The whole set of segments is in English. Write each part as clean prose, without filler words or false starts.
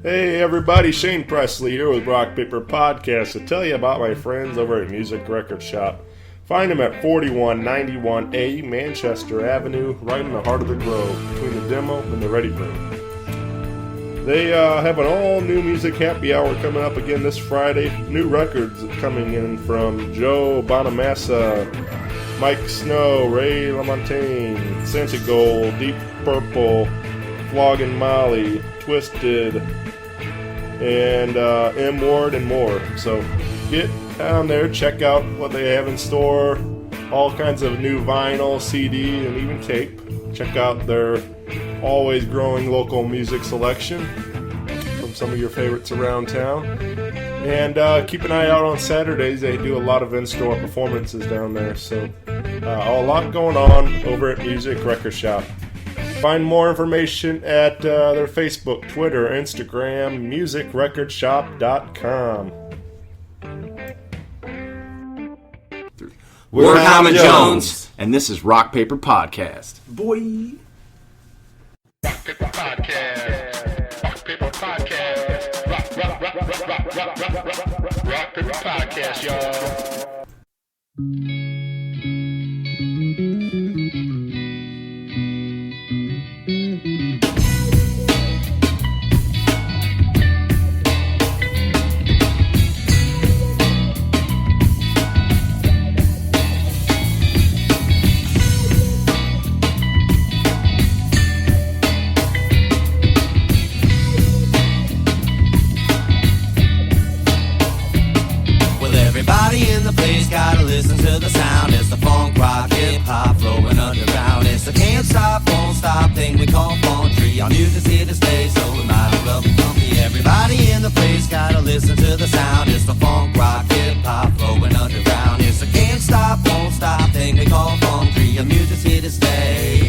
Hey everybody, Shane Presley here with Rock Paper Podcast to tell you about my friends over at Music Record Shop. Find them at 4191A Manchester Avenue, right in the heart of the Grove, between the demo and the ready room. They have an all-new music happy hour coming up again this Friday. New records coming in from Joe Bonamassa, Mike Snow, Ray LaMontagne, Santigold, Deep Purple, Flogging Molly, Twisted, and M. Ward and more. So get down there, check out what they have in store, all kinds of new vinyl, CD, and even tape. Check out their always growing local music selection from some of your favorites around town. And keep an eye out on Saturdays. They do a lot of in-store performances down there. So a lot going on over at Music Record Shop. Find more information at their Facebook, Twitter, Instagram, musicrecordshop.com. We're Common Jones, and this is Rock Paper Podcast. Boy. Rock Paper Podcast. Rock Paper Podcast. Rock Paper Podcast, y'all. Everybody in the place gotta listen to the sound. It's the funk, rock, hip-hop flowing underground. It's the can't stop, won't stop thing we call country. Our music's here to stay, so we might as well be funky. Everybody in the place gotta listen to the sound. It's the funk, rock, hip-hop flowing underground. It's the can't stop, won't stop thing we call country. Our music's here to stay.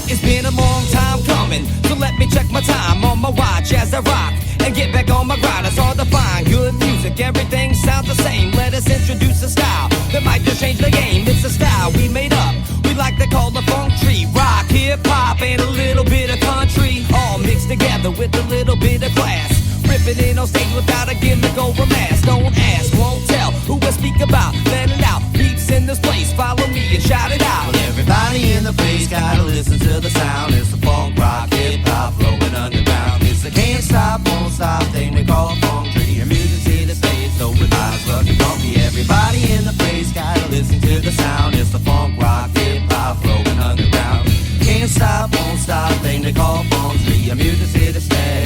It's been a long time coming, so let me check my time on my watch as I rock and get back on my grind. It's hard to find good music, everything sounds the same. Let us introduce a style that might just change the game. It's a style we made up, we like to call the funk tree. Rock, hip-hop, and a little bit of country, all mixed together with a little bit of class. Ripping in on stage without a gimmick or a mask. Don't ask, won't tell, who I speak about, let it out. Peeps in this place, follow me and shout it out. Well, everybody in the place gotta listen to the sound. It's the funk, rock, hip-hop flowing underground. It's the can't stop, won't stop thing we call funk tree. Your music's here to stay, so we might as well get funky. Everybody in the place gotta listen to the sound. It's the funk, rock, hip-hop flowing underground. Can't stop, won't stop thing they call funk tree. Your music's here to stay.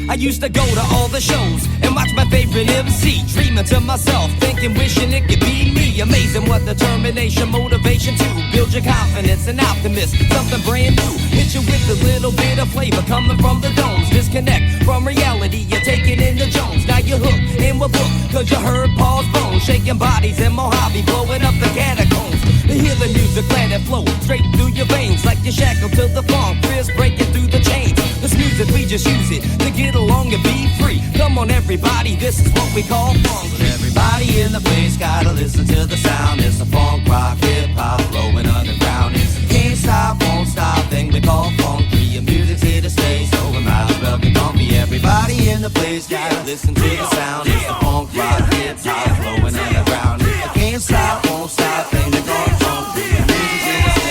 I used to go to all the shows and watch my favorite MC, dreaming to myself, thinking, wishing it could be me. Amazing what determination, motivation to build your confidence, an optimist, something brand new. Hit you with a little bit of flavor coming from the domes. Disconnect from reality, you're taking in the Jones. Now you're hooked and we're booked, cause you heard Paul's bones, shaking bodies in Mojave, blowing up the catacombs. To hear the music, let it flow straight through your veins, like you're shackled to the funk, wrist breaking through the chains. This music, we just use it to get along and be free. Come on everybody, this is what we call funk. Well, everybody in the place gotta listen to the sound. It's the funk, rock, hip-hop flowing underground. It's the can't stop, won't stop thing we call funk. Your music's here to stay, so we might as well get comfy. Everybody in the place gotta listen to the sound. It's the funk, rock, hip-hop flowing underground. It's the can't stop, won't stop thing we call funk. Your music's here to stay.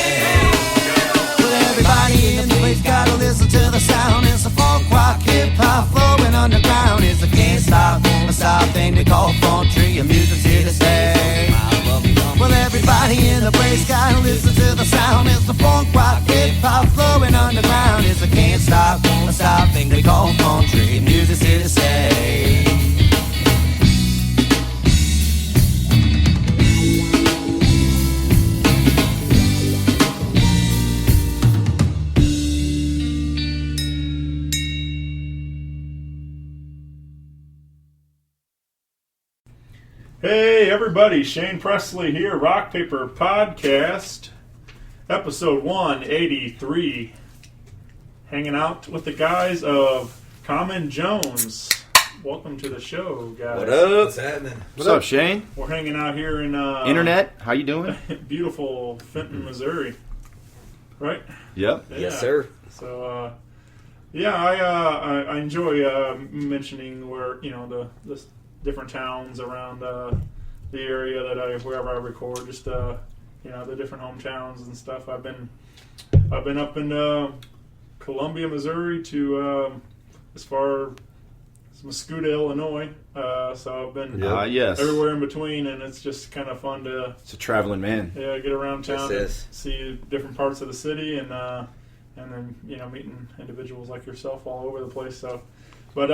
Well, everybody in the place gotta listen to the sound. It's the funk, rock, hip-hop flowing underground. It's a can't stop, won't stop thing we call funk tree. Your music's here to stay. Well, everybody in the place gotta listen to the sound. It's the funk, rock, hip-hop flowing underground. It's a can't stop, won't stop thing we call funk tree. Your music's here to stay. Hey everybody, Shane Presley here, Rock Paper Podcast, episode 183. Hanging out with the guys of Common Jones. welcome to the show, guys. What up? What's happening? What's up, Shane? We're hanging out here in Internet, how you doing? beautiful Fenton, Missouri. Right? Yep. Yeah. Yes, sir. So, I enjoy mentioning where the different towns around the area that wherever I record, just the different hometowns and stuff. I've been up in Columbia, Missouri to as far as Muscoda, Illinois. So I've been Yes. everywhere in between, and it's just kind of fun to It's a traveling man. get around town and Yes. see different parts of the city, and then meeting individuals like yourself all over the place. So, but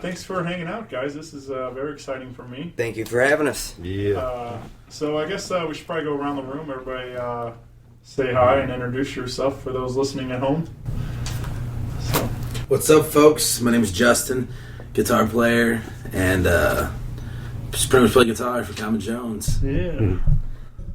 thanks for hanging out, guys. This is very exciting for me. Thank you for having us. Yeah. So I guess we should probably go around the room. Everybody say hi and introduce yourself for those listening at home. So, What's up, folks? My name is Justin, guitar player, and just pretty much play guitar for Common Jones. yeah.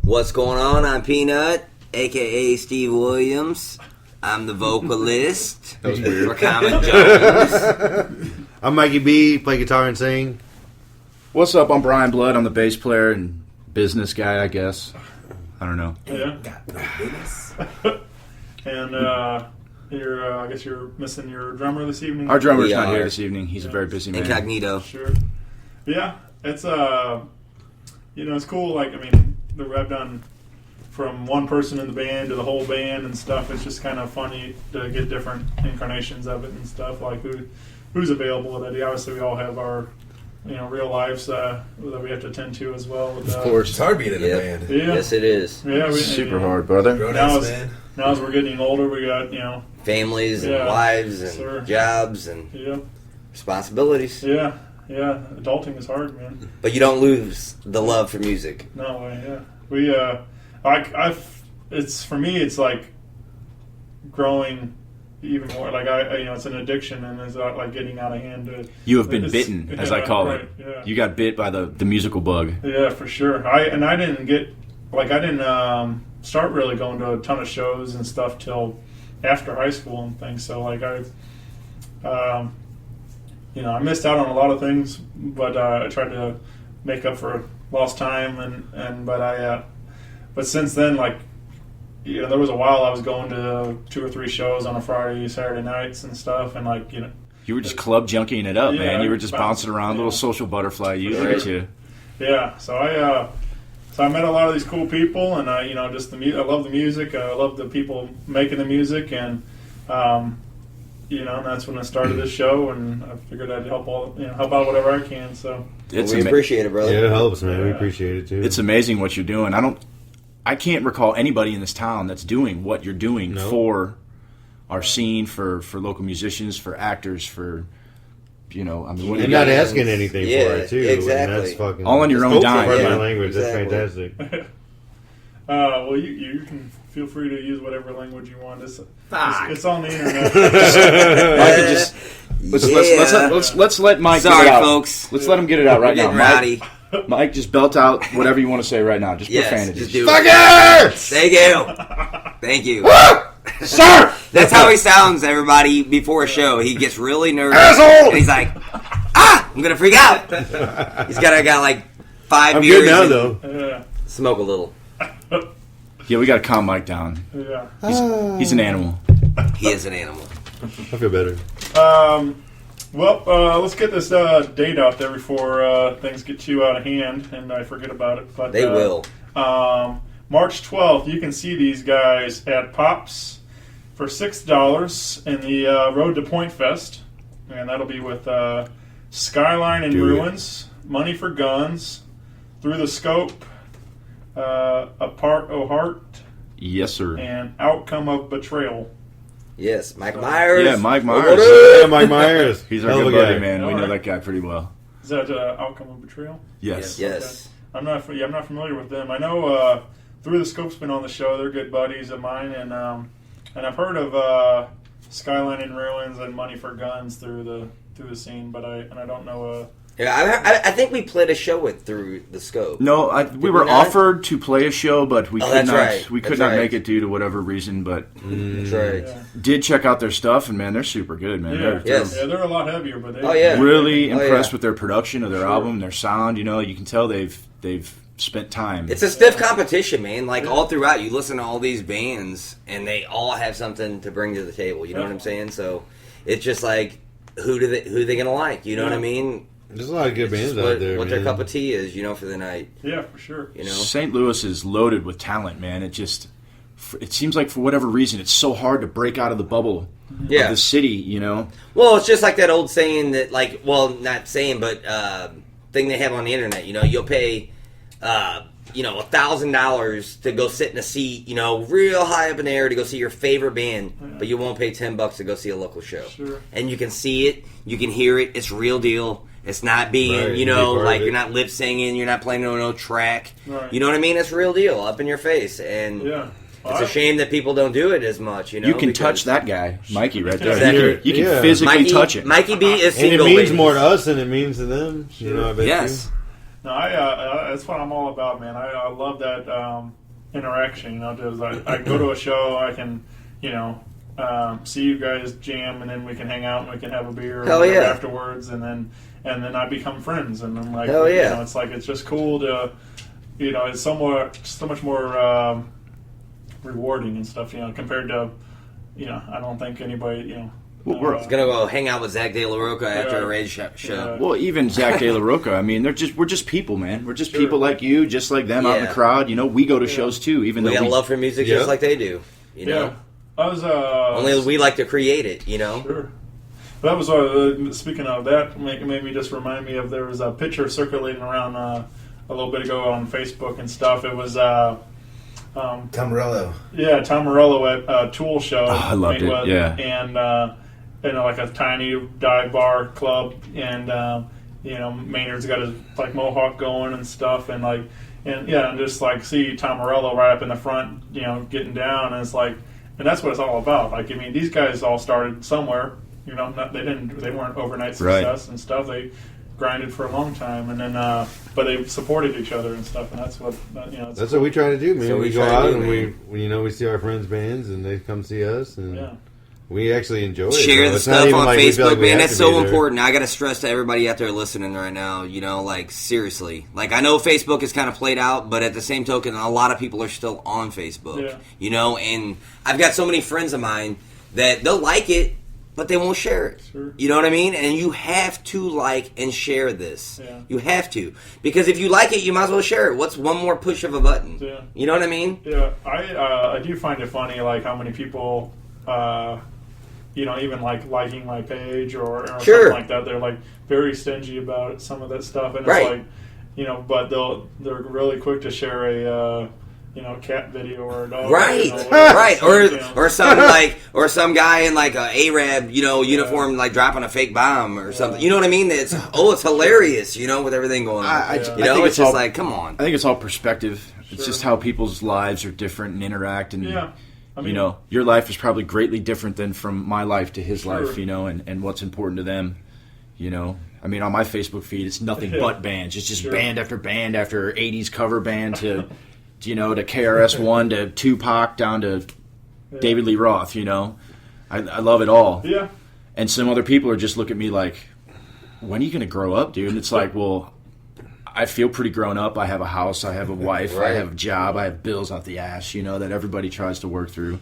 What's going on? I'm Peanut, a.k.a. Steve Williams. I'm the vocalist for Common Jones. I'm Mikey B, play guitar and sing. What's up? I'm Brian Blood. I'm the bass player and business guy, I guess. I don't know. Yeah. Got no business. And I guess you're missing your drummer this evening. Our drummer's We not here are. this evening. He's a very busy man. Incognito. Sure. Yeah, it's it's cool. Like I've done from one person in the band to the whole band and stuff. It's just kind of funny to get different incarnations of it and stuff. Like who's available at it. Obviously, we all have our real lives that we have to attend to as well. With, Of course. It's hard being in a Yeah. band. Yeah. Yes, it is. Yeah. Super hard, brother. Grown Now ass it's- man. Now as we're getting older, we got Families and Yeah. wives and Sure. jobs and yeah. responsibilities. Yeah, adulting is hard, man. But you don't lose the love for music. No way. Yeah, it's for me. It's like growing even more. Like it's an addiction, and it's like getting out of hand. You have been It's- bitten, as I call right, it. Yeah. You got bit by the musical bug. Yeah, for sure. I didn't start really going to a ton of shows and stuff till after high school and things. So I missed out on a lot of things, but I tried to make up for lost time but since then, there was a while I was going to 2 or 3 shows on a Friday, Saturday nights and stuff, and You were just club junkying it up, Yeah, man. You were just bouncing around, yeah. little social butterfly. You Sure. look at you. yeah. So I met a lot of these cool people, and I love the music. I love the people making the music, and and that's when I started this show, and I figured I'd help out whatever I can. So It's we appreciate it, brother. Yeah, it helps, man. We Yeah. appreciate it, too. It's amazing what you're doing. I can't recall anybody in this town that's doing what you're doing No. for our scene, for local musicians, for actors, for what do and you not got? asking anything for Yeah, it, too. exactly. And that's fucking... All on your own dime. Pardon Yeah, my language. exactly. That's fantastic. well, you can feel free to use whatever language you want. It's on the internet. Mike could just let's let Mike Sorry, get it out. folks. Let's let him get it out right now. Getting rowdy. Mike, just belt out whatever you want to say right now. Just Yes, profanity. just do it. Fucker! Thank you. Thank you. Sir! That's how he sounds, everybody, before a show. He gets really nervous. Asshole! And he's like, I'm going to freak out. He's got like 5 I'm beers. good now, and though. Yeah, Smoke a little. Yeah, we got to calm Mike down. yeah. He's an animal. He is an animal. I feel better. Let's get this date out there before things get too out of hand and I forget about it. But They will. March 12th, you can see these guys at Pops for $6 in the Road to Pointfest, and that'll be with Skyline in Do it. Ruins, Money for Guns, Through the Scope, Apart O'Hart, Yes, sir. and Outcome of Betrayal. Yes, Mike Myers. Yeah, Mike What Myers. up? Yeah, Mike Myers. He's our Hell of good a buddy, guy. man. We know Alright. that guy pretty well. Is that Outcome of Betrayal? Yes. Yes. I'm not familiar with them. I know Through the Scope's been on the show. They're good buddies of mine, and I've heard of Skyline in Ruins and Money for Guns through the scene, but I don't know Yeah, I think we played a show through the scope. No, we were offered to play a show, but we could not. Right. We could not make it due to whatever reason. But That's right. Yeah. did check out their stuff, and man, they're super good, man. Yeah, They're they're a lot heavier, but they really impressed yeah. with their production of their album, their sound. You know, you can tell they've spent time. It's a stiff competition, man. Like all throughout, you listen to all these bands, and they all have something to bring to the table. You know what I'm saying? So it's just like, who they gonna like? You know what I mean? There's a lot of good bands What, out there. what man. their cup of tea is, for the night. Yeah, for sure. St. Louis is loaded with talent, man. It seems like for whatever reason, it's so hard to break out of the bubble of the city. Well, it's just like that old saying that, like, well, not saying, but thing they have on the internet. You'll pay, $1,000 to go sit in a seat, real high up in the air to go see your favorite band, but you won't pay $10 to go see a local show. Sure. And you can see it, you can hear it. It's real deal. It's not being, Right, like you're not lip singing, you're not playing no track. Right. You know what I mean? It's real deal, up in your face. And it's a shame that people don't do it as much. You can touch that guy, Mikey, right there. Exactly. You can physically touch him. Mikey B is And it single. means ladies. more to us than it means to them. I bet Yes. No, that's what I'm all about, man. I love that interaction. Because I go to a show, I can, see you guys jam, and then we can hang out and we can have a beer afterwards, and then I become friends, and I'm like, it's like it's just cool to, it's so much more rewarding and stuff, compared to, I don't think anybody, we're gonna go hang out with Zach De La Roca after a Rage show. Yeah. Well, even Zach De La Roca. I mean, we're just people, man. We're just people like you, just like them out in the crowd. We go to shows too, even We though got a love for music just like they do. Yeah. I was only we like to create it. Sure. That was speaking of that, made me just remind me of there was a picture circulating around a little bit ago on Facebook and stuff. It was Tom Morello. Yeah, Tom Morello at a Tool show. Oh, I loved it. Yeah, and like a tiny dive bar club, and Maynard's got his like mohawk going and stuff, and just like see Tom Morello right up in the front, getting down, and it's like, and that's what it's all about. Like, I mean, these guys all started somewhere. They weren't overnight success and stuff. They grinded for a long time, and then but they supported each other and stuff, and that's what that's what we try to do, man. So we go out and we see our friends' bands, and they come see us, and we actually enjoy it. Share the It's not stuff even on like we feel Facebook, like we man. have That's to be so there. important. I got to stress to everybody out there listening right now, like, seriously. Like, I know Facebook is kind of played out, but at the same token, a lot of people are still on Facebook. Yeah. And I've got so many friends of mine that they'll like it, but they won't share it. Sure. You know what I mean? And you have to like and share this. Yeah. You have to. Because if you like it, you might as well share it. What's one more push of a button? Yeah. You know what I mean? Yeah, I do find it funny, like how many people, even like liking my page or something like that. They're like very stingy about some of that stuff, and it's like, but they're really quick to share a cat video or a dog. Right, right. Or some guy in like a Arab, uniform, like dropping a fake bomb or something. You know what I mean? It's hilarious, with everything going on. I think it's just like, come on. I think it's all perspective. It's just how people's lives are different and interact, and I mean, your life is probably greatly different than from my life to his life, and what's important to them, I mean, on my Facebook feed, it's nothing but bands. It's just band after 80s cover band to KRS-One to Tupac down to David Lee Roth, I love it all. Yeah. And some other people are just looking at me like, when are you going to grow up, dude? And it's like, well, I feel pretty grown up. I have a house. I have a wife. I have a job. I have bills out the ass, that everybody tries to work through.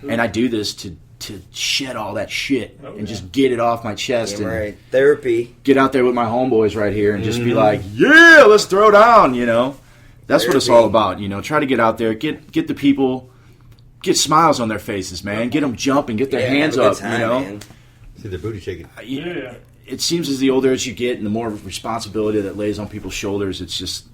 And I do this to shed all that shit and just get it off my chest. And Therapy. Get out there with my homeboys right here and just be like, yeah, let's throw down, That's what it's all about, Try to get out there, get the people, get smiles on their faces, man. Get them jumping, get their hands up, Man. See their booty shaking. It seems as the older as you get and the more responsibility that lays on people's shoulders, it's just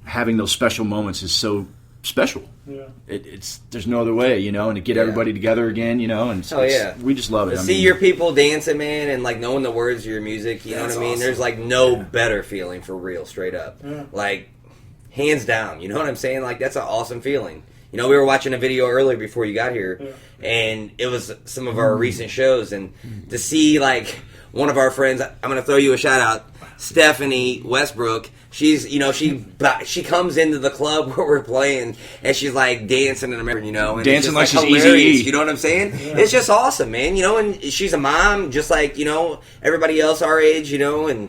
having those special moments is so special. Yeah. There's no other way, and to get everybody together again, and we just love it. To see your people dancing, man, and like knowing the words of your music, you know what I mean? Awesome. There's like no better feeling for real, straight up. Yeah. Like, hands down, you know what I'm saying? Like, that's an awesome feeling. We were watching a video earlier before you got here, and it was some of our recent shows, and to see, like, one of our friends, I'm going to throw you a shout out, Stephanie Westbrook. She's, she comes into the club where we're playing, and she's like dancing in American, and dancing like she's hilarious, Eazy-E. You know what I'm saying? Yeah. It's just awesome, man. And she's a mom, just like everybody else our age, and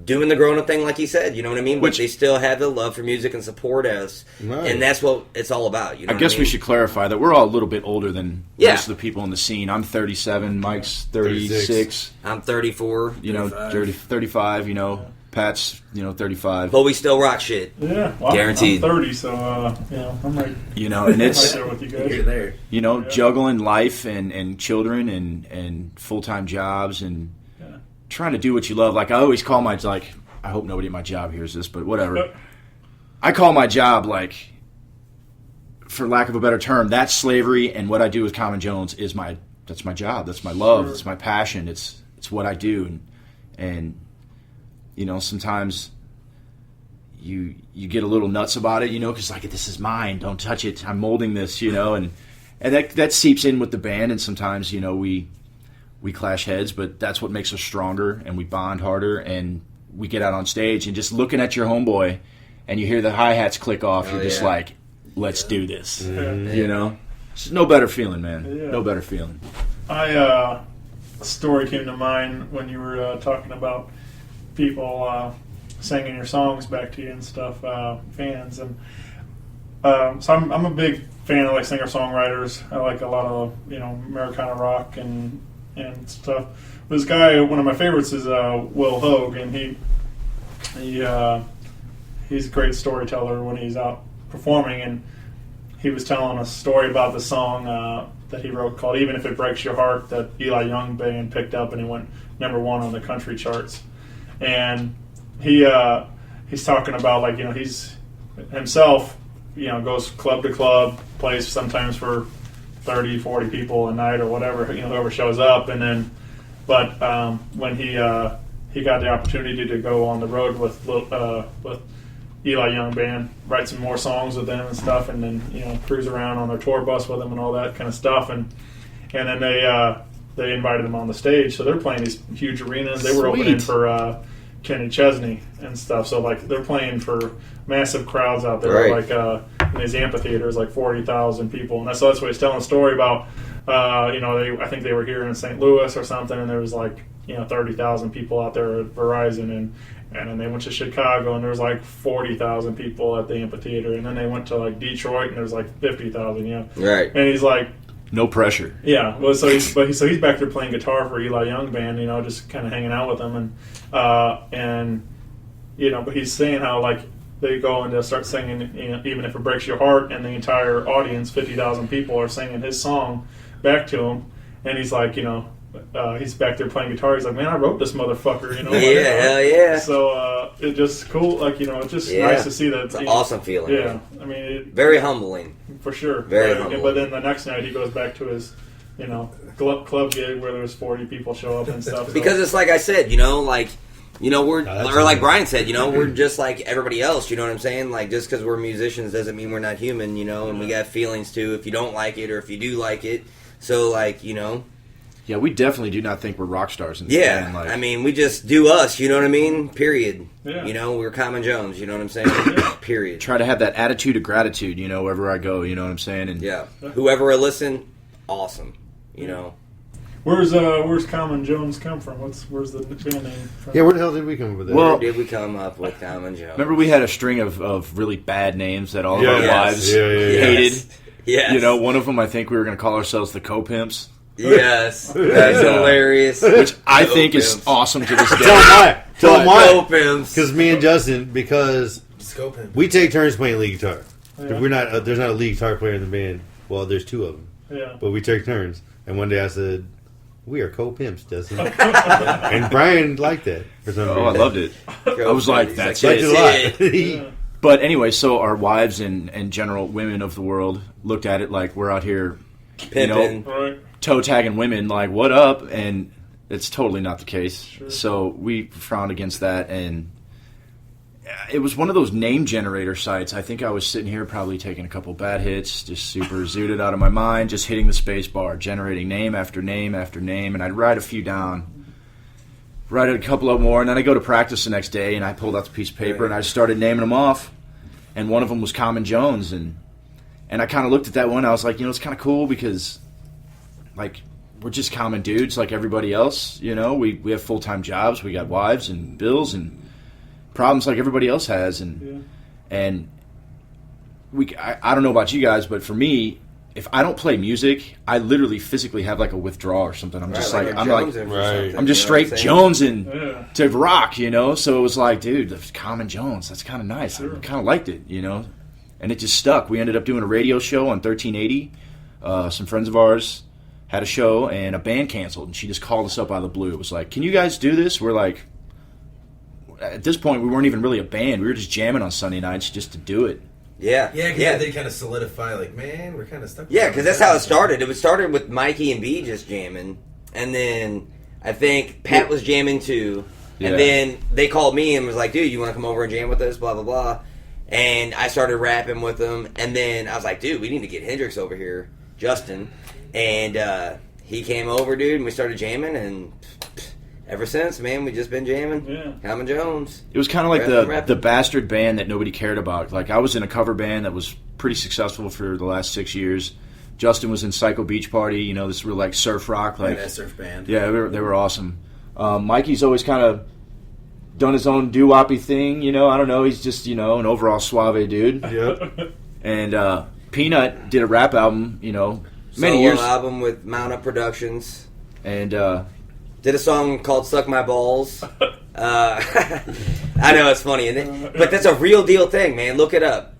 doing the grown up thing, like you said. You know what I mean? But they still have the love for music and support us, and that's what it's all about. I guess we should clarify that we're all a little bit older than most of the people in the scene. I'm 37, Mike's 36. I'm 34. 35. Pat's 35. But we still rock shit. Yeah, well, guaranteed. I'm 30, so I'm right. And it's right there with you guys. You're there. Juggling life and children and full time jobs and trying to do what you love. Like I always call I hope nobody at my job hears this, but whatever. I call my job, like, for lack of a better term, that's slavery, and what I do with Common Jones that's my job, that's my love, it's my passion, it's what I do, and sometimes you get a little nuts about it, because like, this is mine, don't touch it, I'm molding this, and that seeps in with the band, and sometimes we clash heads, but that's what makes us stronger, and we bond harder, and we get out on stage, and just looking at your homeboy, and you hear the hi-hats click off, you're just like, let's do this, It's no better feeling, man, no better feeling. A story came to mind when you were talking about people singing your songs back to you and stuff, fans, and so I'm a big fan of like singer-songwriters. I like a lot of Americana rock and stuff. This guy, one of my favorites is Will Hogue, and he's a great storyteller when he's out performing, and he was telling a story about the song that he wrote called "Even If It Breaks Your Heart" that Eli Young band picked up, and he went #1 on the country charts. And he's talking about, like, he's himself, goes club to club, plays sometimes for 30, 40 people a night or whatever, whoever shows up, and then, but when he got the opportunity to go on the road with Eli Young band, write some more songs with them and stuff, and then cruise around on their tour bus with them and all that kind of stuff, and then they invited him on the stage, so they're playing these huge arenas. They were opening for Kenny Chesney and stuff, so like they're playing for massive crowds out there, like in these amphitheaters, like 40,000 people, and that's what he's telling a story about. I think they were here in St. Louis or something, and there was like 30,000 people out there at Verizon, and then they went to Chicago, and there was like 40,000 people at the amphitheater, and then they went to like Detroit, and there was like 50,000, Right. And he's like, no pressure. Yeah, well, so he's back there playing guitar for Eli Young band, just kind of hanging out with them, and but he's saying how like they go and they'll start singing, Even If It Breaks Your Heart, and the entire audience, 50,000 people, are singing his song back to him, and he's like, he's back there playing guitar. He's like, man, I wrote this motherfucker, Yeah, hell yeah. So it's just cool, like, it's just nice to see that. It's an awesome feeling. Yeah, I mean, very humbling. For sure. Very humbling. But then the next night he goes back to his, club gig where there's 40 people show up and stuff. Because it's like I said, we're, or like Brian said, we're just like everybody else, you know what I'm saying? Like, just because we're musicians doesn't mean we're not human, and we got feelings too if you don't like it or if you do like it. So, like, Yeah, we definitely do not think we're rock stars in this band. Like, I mean, we just do us, you know what I mean? Period. Yeah. We're Common Jones, you know what I'm saying? Period. Try to have that attitude of gratitude, wherever I go, you know what I'm saying? And whoever will listen, awesome, Where's Common Jones come from? Where's the band name from? Yeah, where the hell did we come up with that? Where did we come up with Common Jones? Remember we had a string of really bad names that all of our wives hated? Yes. One of them, I think we were going to call ourselves the Co-Pimps. Yes. That's hilarious. Which I think is awesome to this day. Tell them why. Because me and Justin, because we take turns playing lead guitar. Yeah. We're not. There's not a lead guitar player in the band. Well, there's two of them. Yeah. But we take turns. And one day I said, "We are co-pimps, Justin." And Brian liked that for some reason. I loved it. I was like, that's Liked it. it a lot. But anyway, so our wives and general women of the world looked at it like we're out here, pimping, toe tagging women, like, what up? And it's totally not the case. Sure. So we frowned against that, and it was one of those name generator sites. I think I was sitting here probably taking a couple bad hits, just super zooted out of my mind, just hitting the space bar, generating name after name after name, and I'd write a few down. write a couple of more, and then I go to practice the next day, and I pulled out the piece of paper, and I started naming them off, and one of them was Common Jones, and I kind of looked at that one, I was like, it's kind of cool because, like, we're just common dudes like everybody else, we have full-time jobs, we got wives and bills and problems like everybody else has, and I don't know about you guys, but for me, if I don't play music, I literally physically have like a withdrawal or something. I'm just I'm just straight jonesing to rock, So it was like, dude, the Common Jones, that's kind of nice. I kind of liked it, and it just stuck. We ended up doing a radio show on 1380. Some friends of ours had a show, and a band canceled, and she just called us up out of the blue. It was like, can you guys do this? We're like, at this point, we weren't even really a band. We were just jamming on Sunday nights just to do it. Yeah, they kind of solidify, like, man, we're kind of stuck. Yeah, because that's how it started. It started with Mikey and B just jamming, and then I think Pat was jamming too, and then they called me and was like, dude, you want to come over and jam with us, blah, blah, blah. And I started rapping with them, and then I was like, dude, we need to get Hendrix over here, Justin. And he came over, dude, and we started jamming, and ever since, man, we just been jamming. Yeah. Common Jones. It was kind of like the bastard band that nobody cared about. Like, I was in a cover band that was pretty successful for the last 6 years. Justin was in Psycho Beach Party, this real, like, surf rock. Like, that surf band. Yeah, they were awesome. Mikey's always kind of done his own doo-woppy thing, I don't know. He's just, an overall suave dude. Yep. And Peanut did a rap album, many Solo years. album with Mount Up Productions. And did a song called "Suck My Balls." I know it's funny, but that's a real deal thing, man. Look it up.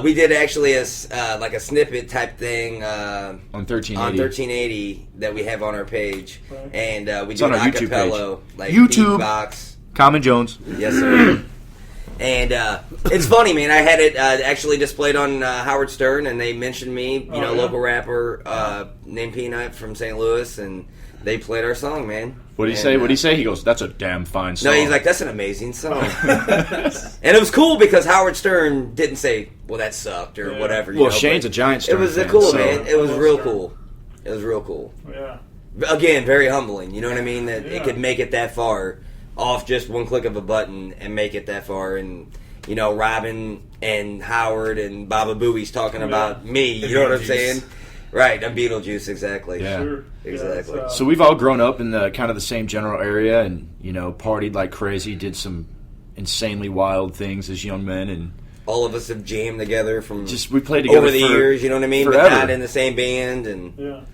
We did actually like a snippet type thing on 1380. On 1380 that we have on our page, and we it's do on an our YouTube acapella, page. like YouTube beatbox. Common Jones. Yes, sir. And it's funny, man. I had it actually displayed on Howard Stern, and they mentioned me, local rapper named Peanut from St. Louis, and they played our song, man. What did he say? What did he say? He goes, "That's a damn fine song." No, he's like, "That's an amazing song." And it was cool because Howard Stern didn't say, "Well, that sucked" or whatever. Well, Shane's a giant Stern It was fan, cool, so. man. It was real cool. It was real cool. Yeah. Again, very humbling. You know what I mean? That it could make it that far off just one click of a button and make it that far. And Robin and Howard and Baba Booey's talking about me. You know what I'm saying? Right, I'm Beetlejuice, exactly. Yeah. Sure. Exactly. Yeah, So we've all grown up in the kind of the same general area, and partied like crazy, did some insanely wild things as young men, and all of us have jammed together from we played together over the years. You know what I mean? Forever. But not in the same band, and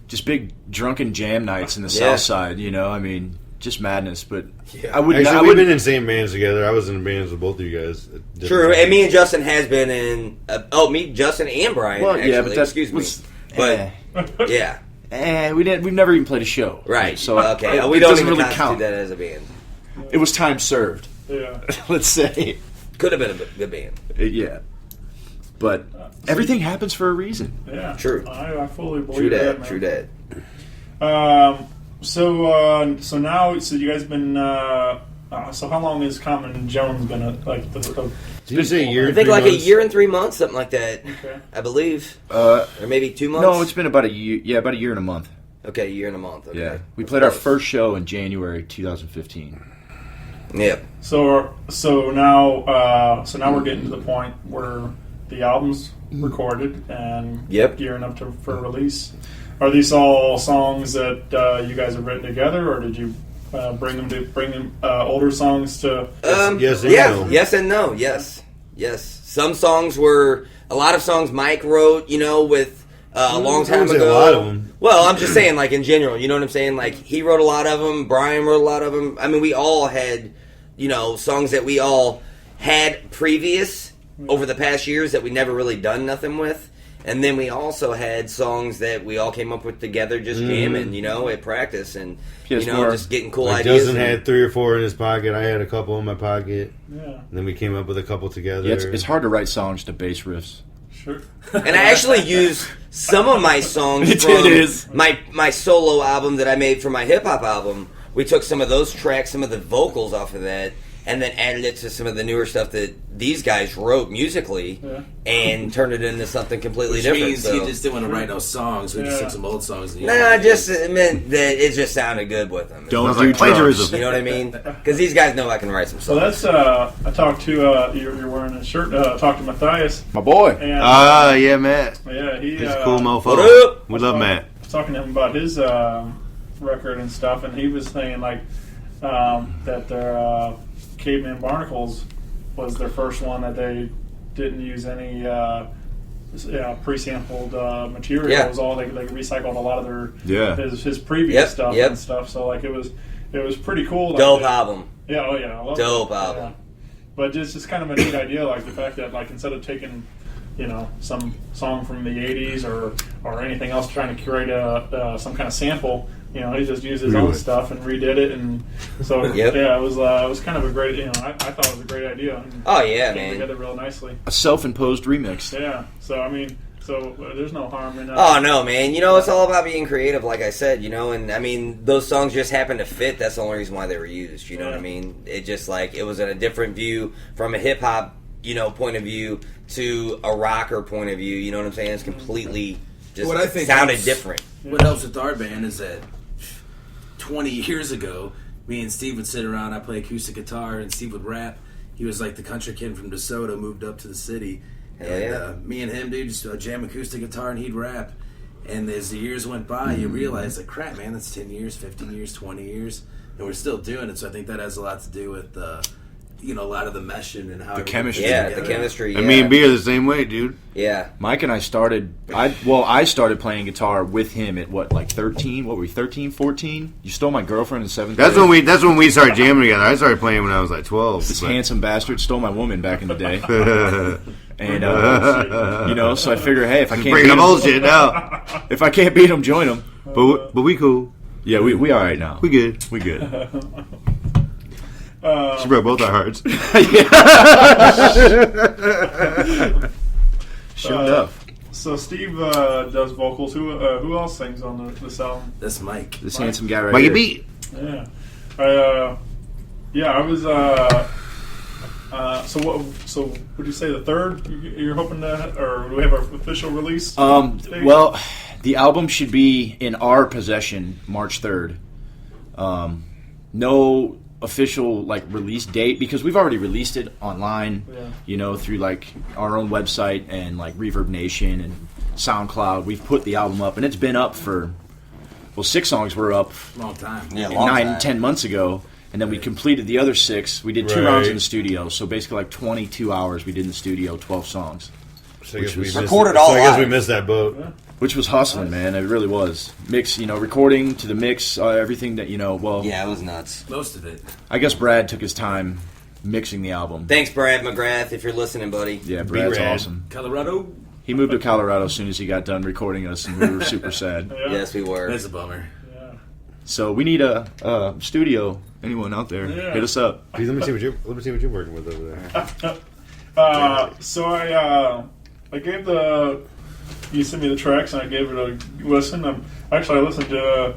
just big drunken jam nights in the South Side. I mean, just madness. But I We've wouldn't. been in the same bands together. I was in bands with both of you guys. True, and me and Justin has been in. Me, Justin, and Brian. Well, actually, yeah, but that's excuse me. But yeah, we've never even played a show. right. So okay, we it don't doesn't even really constitute count. that as a band. It was time served. Yeah. Let's say. Could have been a good band. Yeah. But everything happens for a reason. Yeah. True. I fully believe True that, that. man. True that. So now, you guys been. So how long has Common Jones been Did you say a year? I think like a year and 3 months, something like that. Okay. I believe, or maybe 2 months. No, it's been about a year. Yeah, about a year and a month. Okay, a year and a month. Okay. Yeah, we played our first show in January 2015. Yep. So now we're getting to the point where the album's recorded and gearing up for release. Are these all songs that you guys have written together, or did you bring older songs to? Yes and no. Yes and no. Yes. Some songs were a lot of songs Mike wrote. With a long time ago. A lot of them. Well, I'm just saying, like in general. You know what I'm saying? Like he wrote a lot of them. Brian wrote a lot of them. I mean, we all had songs that we all had previous over the past years that we never really done nothing with. And then we also had songs that we all came up with together, just jamming, at practice, and just getting cool ideas. Justin had 3 or 4 in his pocket. I had a couple in my pocket. Yeah. And then we came up with a couple together. Yeah, it's hard to write songs to bass riffs. Sure. And I actually used some of my songs from my solo album that I made for my hip hop album. We took some of those tracks, some of the vocals off of that, and then added it to some of the newer stuff that these guys wrote musically, and turned it into something completely Which different. means So. he just didn't want to write no songs, so he just took some old songs. And Nah, just it meant that it just sounded good with them. Don't Sounds do like plagiarism. You know what I mean? Because these guys know I can write some So songs. that's I talked to you're wearing a shirt. Talked to Matthias. My boy. And Yeah, Matt. yeah, He's he a cool mofo. What up? We love Matt. talking to him about his record and stuff, and he was saying like that their Caveman Barnacles was their first one that they didn't use any pre-sampled material. Yeah. It was all they recycled a lot of their his previous Yep, stuff yep. and stuff. So like it was pretty cool. Like, Dope album. Yeah, oh yeah, I love Dope it. album. Yeah. But just kind of a neat idea, like the fact that like instead of taking some song from the '80s or anything else, trying to curate some kind of sample. He just used his own stuff and redid it, and so yeah, it was kind of a great. I thought it was a great idea. And Oh yeah, came man. together real nicely. A self-imposed remix. Yeah, so I mean, there's no harm in. Oh no, man! It's all about being creative, like I said. And I mean, those songs just happen to fit. That's the only reason why they were used. You know what I mean? It just like it was in a different view from a hip hop, point of view to a rocker point of view. You know what I'm saying? It's completely just What I think sounded helps- different. What helps with our band is that 20 years ago, me and Steve would sit around, I play acoustic guitar, and Steve would rap. He was like the country kid from DeSoto, moved up to the city. Hell And yeah. me and him, dude, just jam acoustic guitar, and he'd rap. And as the years went by, you realize, like, crap, man, that's 10 years, 15 years, 20 years, and we're still doing it. So I think that has a lot to do with, a lot of the meshing and how The everything chemistry. fits Yeah, together. the chemistry. Yeah. And me and B are the same way, dude. Yeah. Mike and I started. I started playing guitar with him at 13? What were we? 13, 14? You stole my girlfriend in 7th That's grade. when we started jamming together. I started playing when I was like 12. This but- handsome bastard stole my woman back in the day. And so I figure, hey, if I can't Bringing beat up him, bullshit now. if I can't beat him, join him. But we cool. Yeah, we all right now. We good. We good. She broke both our hearts. Sure enough. So Steve does vocals. Who else sings on this album? That's Mike. This handsome guy right Mikey here. B. Yeah, I was. So what? So would you say the third? You're hoping to, or do we have an official release? date? Well, the album should be in our possession March 3rd. No official release date because we've already released it online. Yeah. Through our own website and Reverb Nation and SoundCloud. We've put the album up and it's been up for 6 songs were up Long time. Yeah, 10 months ago. And then we completed the other 6. We did 2 Right. rounds in the studio, so basically 22 hours we did in the studio, 12 songs, So I guess we was missed recorded it. all So I guess we live. missed that boat. which was hustling, man. It really was. Mix, recording to the mix, everything that, Yeah, it was nuts. Most of it. I guess Brad took his time mixing the album. Thanks, Brad McGrath, if you're listening, buddy. Yeah, Brad's rad. awesome. Colorado. He moved to Colorado as soon as he got done recording us, and we were super sad. Yeah. Yes, we were. That's a bummer. Yeah. So we need a studio. Anyone out there, Yeah. hit us up. Please, let me see what you're working with over there. So I gave you sent me the tracks and I gave it a listen. I listened to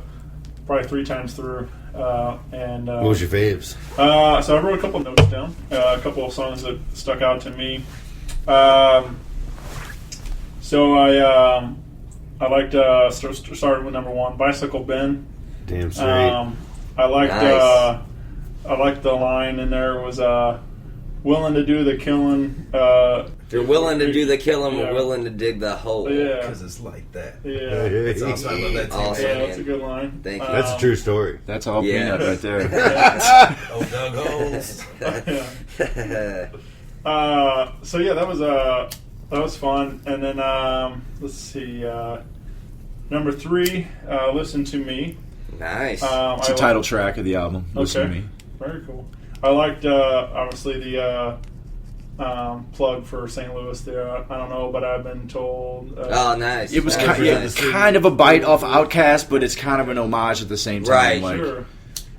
probably 3 times through. And What was your faves? so I wrote a couple notes down, a couple of songs that stuck out to me. So I liked started with number 1, Bicycle Ben. Damn straight. I liked Nice. I liked the line in there. It was willing to do the killing. If you're willing to do the killing, Yeah. we're willing to dig the hole. Yeah, Because it's like that. yeah, It's awesome. I love that too. Awesome. yeah. man. That's a good line. Thank you. That's a true story. That's all Yeah. peanut right there. Oh, Doug Holes. So yeah, that was fun. And then let's see, number 3, Listen to Me. Nice. It's the title track of the album. Listen to Okay. me. Very cool. I liked obviously the plug for St. Louis there. I don't know, but I've been told. Oh, nice. It was Nice. kind of a bite off Outkast, but it's kind of an homage at the same time. Right. Sure.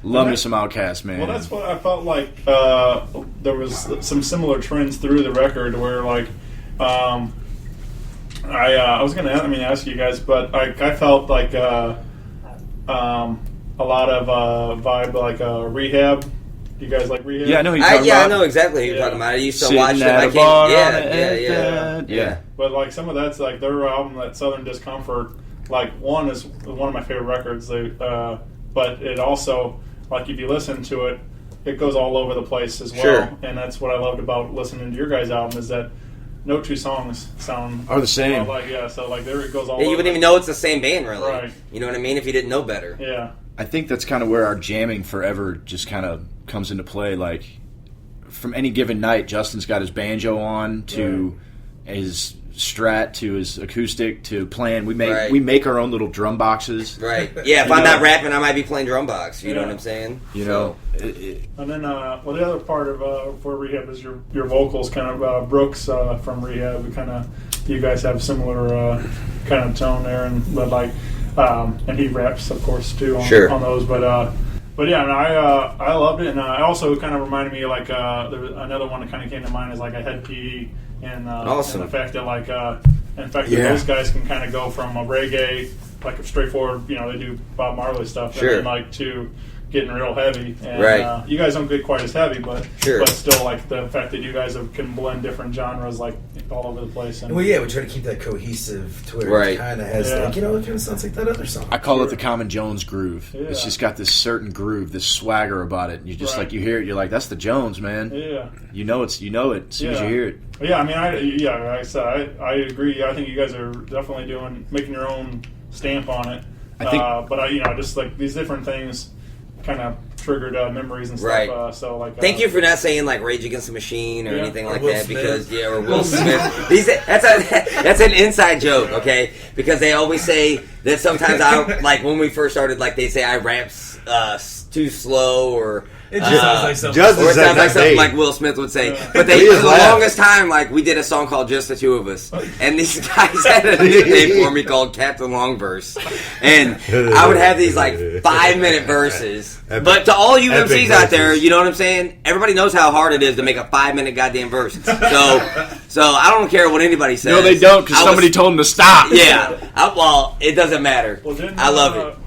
Love me some Outkast, man. Well, that's what I felt like. There was some similar trends through the record where, I was going to ask you guys, but I felt like a lot of vibe like Rehab Do you guys like Rehab? Yeah, I know who you're talking about. I know exactly who you're talking about. I used to Sitting watch them. at I a bar on can't. the Yeah. But like some of that's like their album, that Southern Discomfort. Like one is one of my favorite records. But it also, like if you listen to it, it goes all over the place as well. Sure. And that's what I loved about listening to your guys' album is that no two songs are the same. So like there it goes all. Yeah, you over. wouldn't even know it's the same band, really. Right. You know what I mean? If you didn't know better. Yeah. I think that's kind of where our jamming forever just kind of comes into play. Like from any given night, Justin's got his banjo on to his Strat to his acoustic to playing. We make our own little drum boxes. Right. Yeah. If I'm not rapping, I might be playing drum box. You know what I'm saying? You know. And then, the other part of for Rehab is your vocals. Kind of Brooks from Rehab. You guys have similar kind of tone there, and he raps, of course, too on those. But yeah, I loved it, and I also kind of reminded me like there was another one that kind of came to mind is like I had PE. And, awesome. and the fact that those guys can kind of go from a reggae, like a straightforward, they do Bob Marley stuff, and then to getting real heavy. And you guys don't get quite as heavy, but still, like the fact that you guys can blend different genres like all over the place. And, we try to keep that cohesive to where it kind of has it kind of sounds like that other song. I call it the Common Jones groove. Yeah. It's just got this certain groove, this swagger about it. And you just like you hear it, you're like, that's the Jones, man. Yeah, you know it as soon as you hear it. Yeah, I mean, like I said, I agree. I think you guys are definitely making your own stamp on it. I think, just like these different things kind of triggered memories and stuff. Right. Thank you for not saying like Rage Against the Machine or anything like Will that Smith. Because or Will Smith. That's an inside joke, okay? Because they always say that sometimes I like when we first started, like they say I rap too slow or. It just sounds like something. Or it sounds like something like Will Smith would say. But for the longest time, like we did a song called Just the Two of Us, and these guys had a nickname for me called Captain Longverse, and I would have these like 5-minute verses. But to all you MCs out there, you know what I'm saying? Everybody knows how hard it is to make a 5-minute goddamn verse. So I don't care what anybody says. No, they don't because somebody told them to stop. Yeah. Well, it doesn't matter. I love it.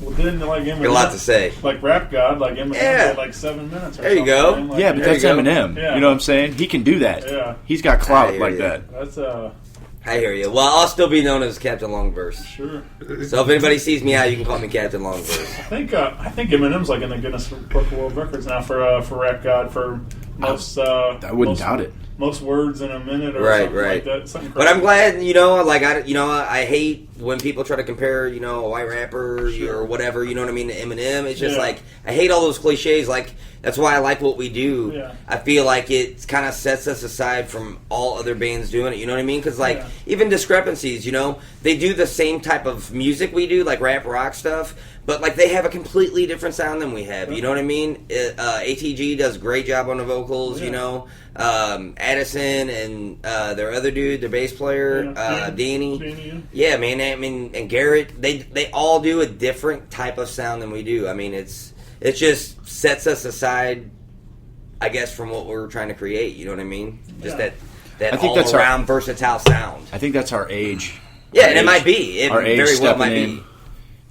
Well, didn't like Eminem? Got a lot to say. Like Rap God, like Eminem had like 7 minutes. There you go. Like, but that's Eminem. Yeah. You know what I'm saying? He can do that. Yeah. He's got clout like that. That's I hear you. Well, I'll still be known as Captain Longverse. Sure. So if anybody sees me out, you can call me Captain Longverse. I think Eminem's like in the Guinness Book of World Records now for Rap God for most. I wouldn't doubt it. Most words in a minute, or something like that. Something crazy. But I'm glad, I hate when people try to compare, a white rapper or whatever, you know what I mean, to Eminem. It's just like I hate all those cliches. Like that's why I like what we do. Yeah. I feel like it kind of sets us aside from all other bands doing it. You know what I mean? Because even Discrepancies, they do the same type of music we do, like rap rock stuff. But like they have a completely different sound than we have. You know what I mean? ATG does a great job on the vocals. Addison and their other dude, their bass player, Danny. Yeah, man. I mean, and Garrett. They all do a different type of sound than we do. I mean, it just sets us aside, I guess, from what we're trying to create. You know what I mean? Just that all around versatile sound. I think that's our age. Yeah, and it might be. It our age very well might be.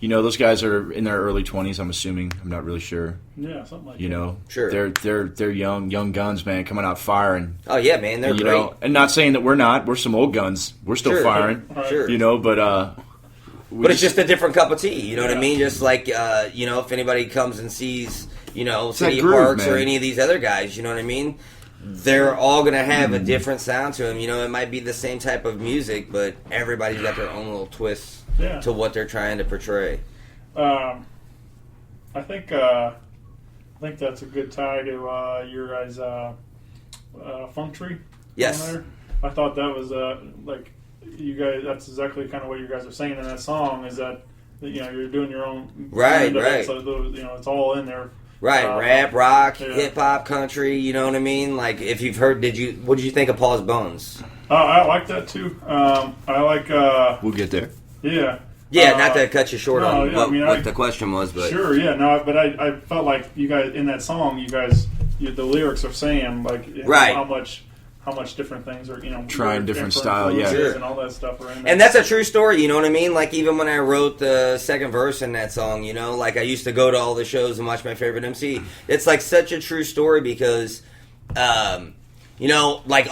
Those guys are in their early 20s, I'm assuming. I'm not really sure. Yeah, something like that. Sure. They're young guns, man, coming out firing. Oh, yeah, man, they're great. And not saying that we're not. We're some old guns. We're still firing. Sure. But it's just a different cup of tea, you know what I mean? Just like, if anybody comes and sees, City Parks or any of these other guys, you know what I mean? They're all going to have a different sound to them. It might be the same type of music, but everybody's got their own little twists to what they're trying to portray. I think that's a good tie to your guys' Funk Tree. Yes. There. I thought that was like you guys. That's exactly kind of what you guys are saying in that song. Is that you're doing your own right. So it's all in there. Right, rap, rock, hip hop, country. You know what I mean? Like if you've heard, what did you think of Paul's Bones? I like that too. I like. We'll get there. Yeah. Yeah, not to cut you short on what the question was, but sure, yeah, no, but I felt like you guys in that song, the lyrics are saying like how much how much different things are, Trying different style, influences and all that stuff are in there. And that's a true story, you know what I mean? Like, even when I wrote the second verse in that song, like, I used to go to all the shows and watch my favorite MC. It's, like, such a true story because, like,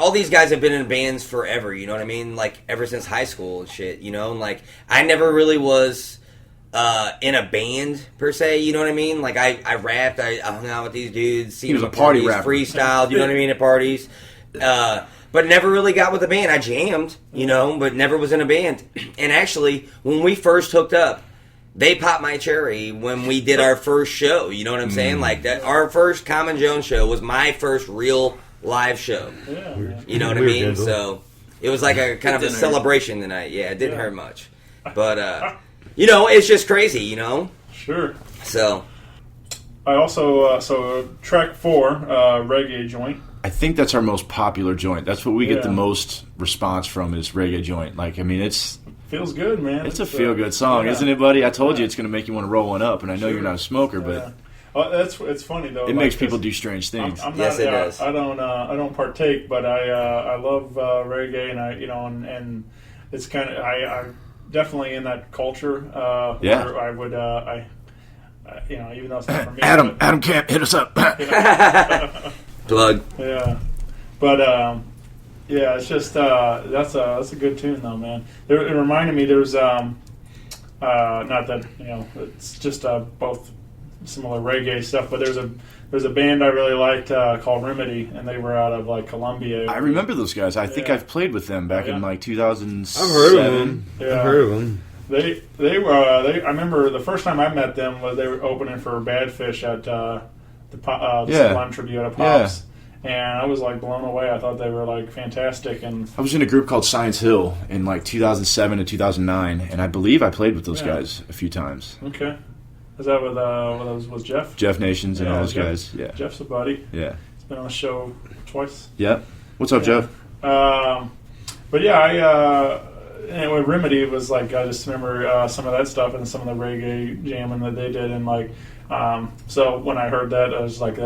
all these guys have been in bands forever, you know what I mean? Like, ever since high school and shit, and, like, I never really was in a band, per se, you know what I mean? Like, I rapped, I hung out with these dudes, seen them at parties, freestyled, you know what I mean, at parties. But never really got with a band. I jammed, but never was in a band. And actually, when we first hooked up, they popped my cherry when we did our first show. You know what I'm saying? Like, that, our first Common Jones show was my first real live show. Yeah. You know what I mean? So it was like a kind of a celebration tonight. Yeah, it didn't hurt much. But, it's just crazy, Sure. So. I also, track 4, Reggae Joint. I think that's our most popular joint. That's what we get the most response from is Reggae Joint. Like, I mean, feels good, man. It's a feel-good song, isn't it, buddy? I told you it's going to make you want to roll one up, and I know you're not a smoker, but it's funny though. It makes people do strange things. I'm yes, not, it does. I don't partake, but I love reggae, and and it's kind of I'm definitely in that culture. Where I would even though it's not for me. Adam Camp, hit us up. Plug. Yeah, but it's just that's a good tune though, man. It reminded me there's not that it's just both similar reggae stuff, but there's a band I really liked called Remedy, and they were out of like Colombia. I remember those guys. I think I've played with them back in like 2007. I've heard of them. Yeah. I've heard of them. They were. I remember the first time I met them was they were opening for Badfish at the Skyline tribute at Pops, and I was like blown away. I thought they were like fantastic. And I was in a group called Science Hill in like 2007 and 2009, and I believe I played with those guys a few times. Okay, is that with Jeff? Jeff Nations and all those guys. Yeah, Jeff's a buddy. Yeah, he's been on the show twice. Yep. What's up, Jeff? But yeah, anyway, Remedy was like, I just remember some of that stuff and some of the reggae jamming that they did, and like, so when I heard that, I was like,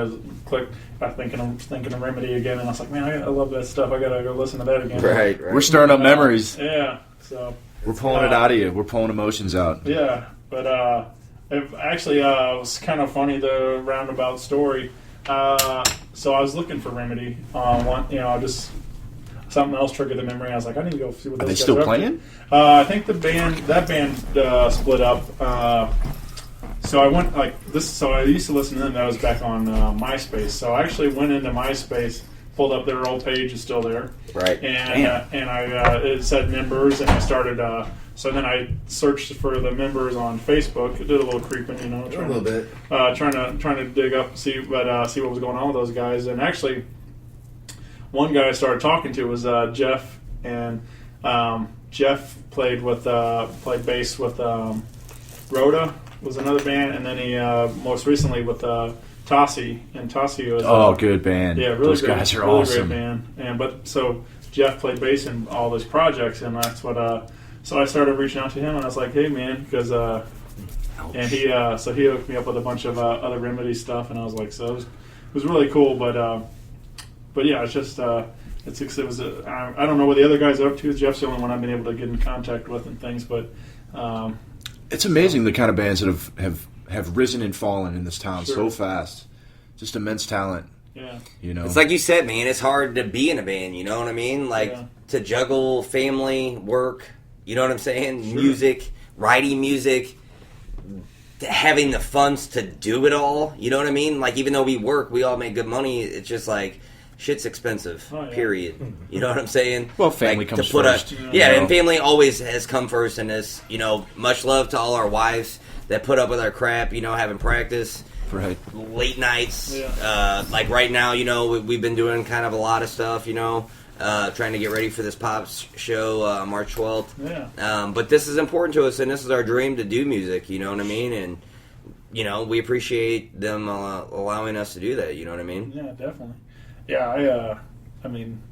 click, thinking of Remedy again, and I was like, man, I love that stuff. I gotta go listen to that again. Right. We're stirring up memories. Yeah. So we're pulling it out of you. We're pulling emotions out. Yeah, but it actually was kind of funny, the roundabout story. So I was looking for Remedy. Just something else triggered the memory. I was like, I need to go see what those guys are they still up playing? to. I think that band split up. So I went like this. So I used to listen to them. That was back on MySpace. So I actually went into MySpace, pulled up their old page. Is still there. Right. And I it said members, and I started. So then I searched for the members on Facebook. It did a little creeping, A little bit. Trying to dig up, see what was going on with those guys. And actually, one guy I started talking to was Jeff, and Jeff played bass with Rhoda was another band, and then he most recently with Tossie, and Tossie was good band. Yeah, really those great, guys are really awesome. Great band. So Jeff played bass in all those projects, and that's what. So I started reaching out to him, and I was like, "Hey, man," because and he hooked me up with a bunch of other Remedy stuff, and I was like, so it was really cool, but yeah, it's just I don't know what the other guys are up to. Jeff's the only one I've been able to get in contact with and things, but it's amazing the kind of bands that have risen and fallen in this town so fast. Just immense talent. Yeah, it's like you said, man. It's hard to be in a band. You know what I mean? Like to juggle family, work. You know what I'm saying? Sure. Music, writing music, having the funds to do it all. You know what I mean? Like, even though we work, we all make good money. It's just like, shit's expensive, period. You know what I'm saying? Well, family comes first. And family always has come first in this. Much love to all our wives that put up with our crap, having practice. Right. Late nights. Yeah. Like right now, we've been doing kind of a lot of stuff, trying to get ready for this Pops show March 12th. Yeah. But this is important to us, and this is our dream to do music, you know what I mean? And, we appreciate them allowing us to do that, you know what I mean? Yeah, definitely. Yeah, I mean,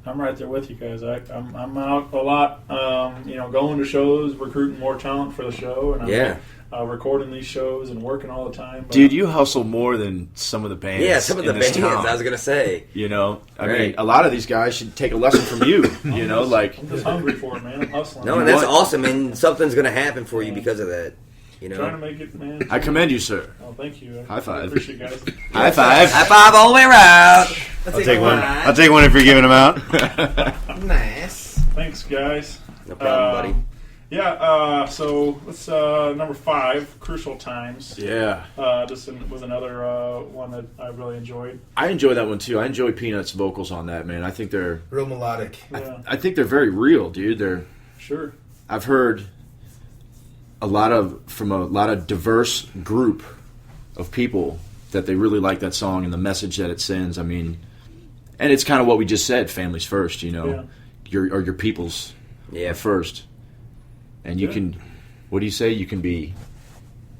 I'm right there with you guys. I'm out a lot, going to shows, recruiting more talent for the show, and I'm recording these shows and working all the time. But dude, you hustle more than some of the bands. Yeah, some of the in this bands. town. I was gonna say. I mean, a lot of these guys should take a lesson from you. I'm just hungry for it, man. I'm hustling. No, and that's awesome, and something's gonna happen for you because of that. Trying to make it, man. I commend you, sir. Oh, thank you. High five. I appreciate you guys. High five. High five all the way around. I'll take one. I'll take one if you're giving them out. Nice. Thanks, guys. No problem, buddy. Yeah, so let's number 5, Crucial Times. Yeah. This was another one that I really enjoyed. I enjoy that one too. I enjoy Peanuts' vocals on that, man. I think they're Real melodic. Yeah. I think they're very real, dude. Sure. I've heard from a lot of diverse group of people that they really like that song and the message that it sends. I mean, and it's kind of what we just said, families first, Yeah. your peoples are first. And you can, what do you say? You can be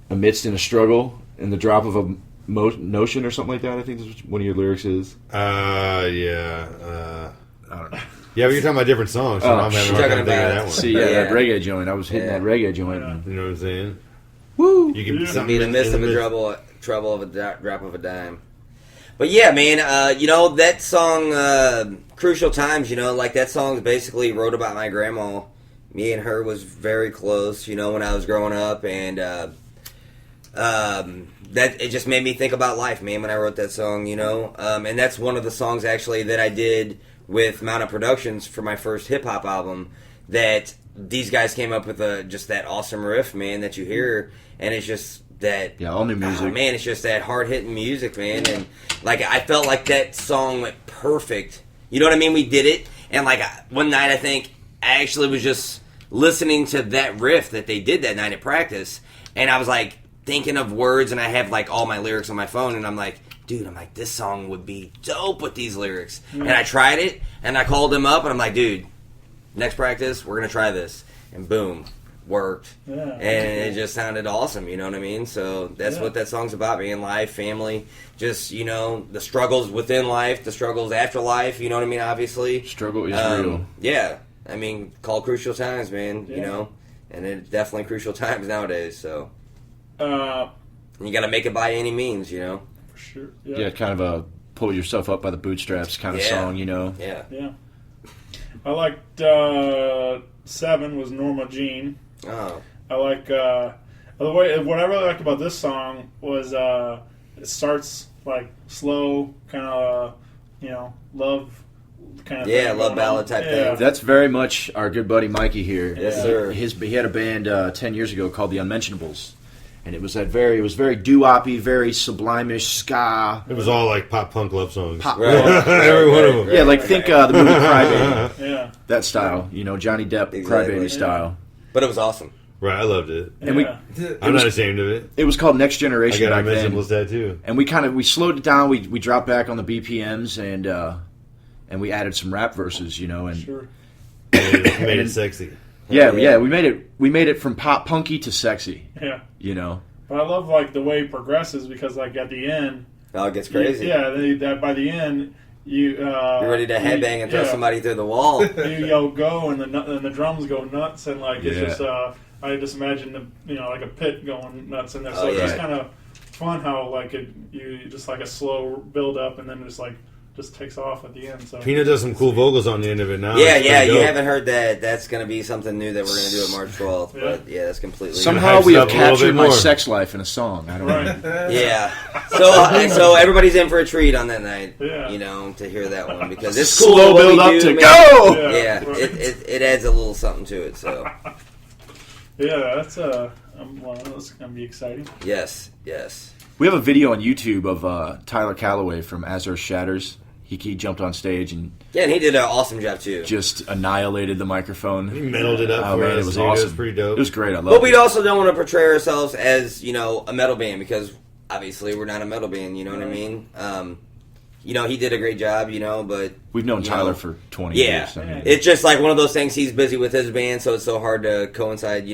amidst in a struggle in the drop of a notion or something like that. I think that's what one of your lyrics is. Yeah. I don't know. Yeah, but you're talking about different songs, so I'm having a hard time thinking of that one. See, that reggae joint. I was hitting that reggae joint. Yeah. You know what I'm saying? Woo! You can Be in the midst of a trouble of a drop of a dime. But yeah, man, that song, Crucial Times, like that song basically wrote about my grandma. Me and her was very close, when I was growing up, and that it just made me think about life, man, when I wrote that song, and that's one of the songs actually that I did with Mountain Productions for my first hip hop album. That these guys came up with just that awesome riff, man, that you hear, and it's just that all new music, man. It's just that hard hitting music, man, and like I felt like that song went perfect. You know what I mean? We did it, and like one night I think I actually was just listening to that riff that they did that night at practice, and I was like thinking of words, and I have like all my lyrics on my phone, and I'm like, dude, this song would be dope with these lyrics. And I tried it, and I called him up, and I'm like, dude, next practice, we're going to try this. And boom, worked. Yeah, and it just sounded awesome, you know what I mean? So that's what that song's about, being life, family, just, the struggles within life, the struggles after life, you know what I mean, obviously. Struggle is real. Yeah, called Crucial Times, man, and it's definitely crucial times nowadays, so. You got to make it by any means, For sure. Yeah, kind of a pull yourself up by the bootstraps kind of song, Yeah. Yeah. I liked 7 was Norma Jean. Oh. I like what I really liked about this song was it starts like slow, kind of love kind of thing love ballad type thing. That's very much our good buddy Mikey here. Yes, sir. He had a band 10 years ago called the Unmentionables. And it was very doo-woppy, very sublime-ish ska. It was all like pop punk love songs. Every one of them. Yeah, like think the movie Crybaby. Yeah. That style, Johnny Depp, Exactly. Crybaby style. But it was awesome. Right, I loved it. And I'm not ashamed of it. it was called Next I Generation got back then. Unmentionables tattoo. And we slowed it down. We dropped back on the BPMs and we added some rap verses, and Sure. Made it sexy. yeah, we made it from pop punky to sexy. Yeah. But I love like the way it progresses because like at the end, Oh, it gets crazy. that by the end you're ready to headbang and throw somebody through the wall. You yell go and the drums go nuts and like it's just I just imagine like a pit going nuts in there. So it's just kind of fun how like you just like a slow build up and then just takes off at the end. So Pina does some cool vocals on the end of it now. Yeah, It's you pretty dope. haven't heard that. That's going to be something new that we're going to do at March 12th. But yeah, that's completely Somehow hypes we it have up a little captured bit my more. sex life in a song. I don't know. Yeah. So everybody's in for a treat on that night. Yeah. To hear that one because it's cool. Slow what build we up do, to man. go. Yeah, right. it adds a little something to it. So yeah, that's that's gonna be exciting. yes. We have a video on YouTube of Tyler Calloway from As Earth Shatters. He jumped on stage and Yeah, and he did an awesome job too. just annihilated the microphone. He meddled it up Oh, for man, us. it was dude. awesome. It was pretty dope. It was great. I love But it. we also don't want to portray ourselves as a metal band because obviously we're not a metal band. You know what I mean? He did a great job. But We've known Tyler for 20 yeah, years. I mean, it's just like one of those things. He's busy with his band, so it's so hard to coincide.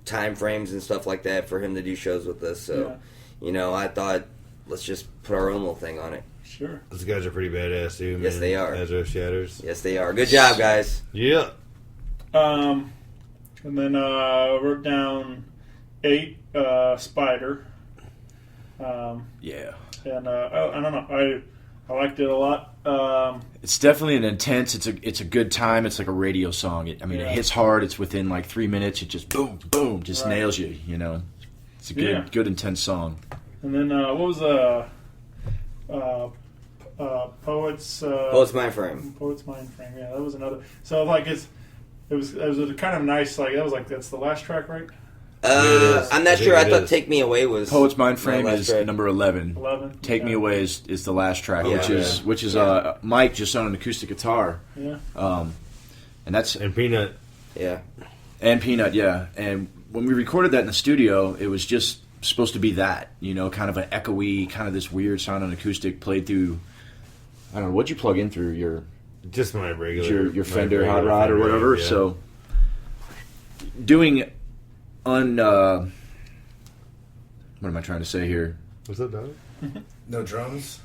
Time frames and stuff like that for him to do shows with us. So, I thought let's just put our own little thing on it. Sure. Those guys are pretty badass too, man. Yes, they are. Ezra Shatters. Yes, they are. Good job, guys. Yeah. And then wrote down 8 Spider. Yeah. And I don't know. I liked it a lot. It's definitely an intense. It's a good time. It's like a radio song. It hits hard. It's within like 3 minutes. It just boom, boom, just nails you. You know, it's a good intense song. And then what was Poet's Mind Frame. Poet's Mind Frame. Yeah, that was another. So like it was a kind of nice that's the last track, right? I'm not sure. I thought "Take Me Away" was Poet's Mind Frame is number 11. 11. "Take Me Away" is the last track, Yeah. which is Mike just on an acoustic guitar. Yeah. And Peanut. Yeah. And Peanut, yeah. And when we recorded that in the studio, it was just supposed to be that, you know, kind of an echoey, kind of this weird sound on acoustic played through. I don't know, what'd you plug in through your Just my regular your Fender Hot regular Rod or Fender, whatever. yeah. So doing what am I trying to say here? What's up, dog? No drums?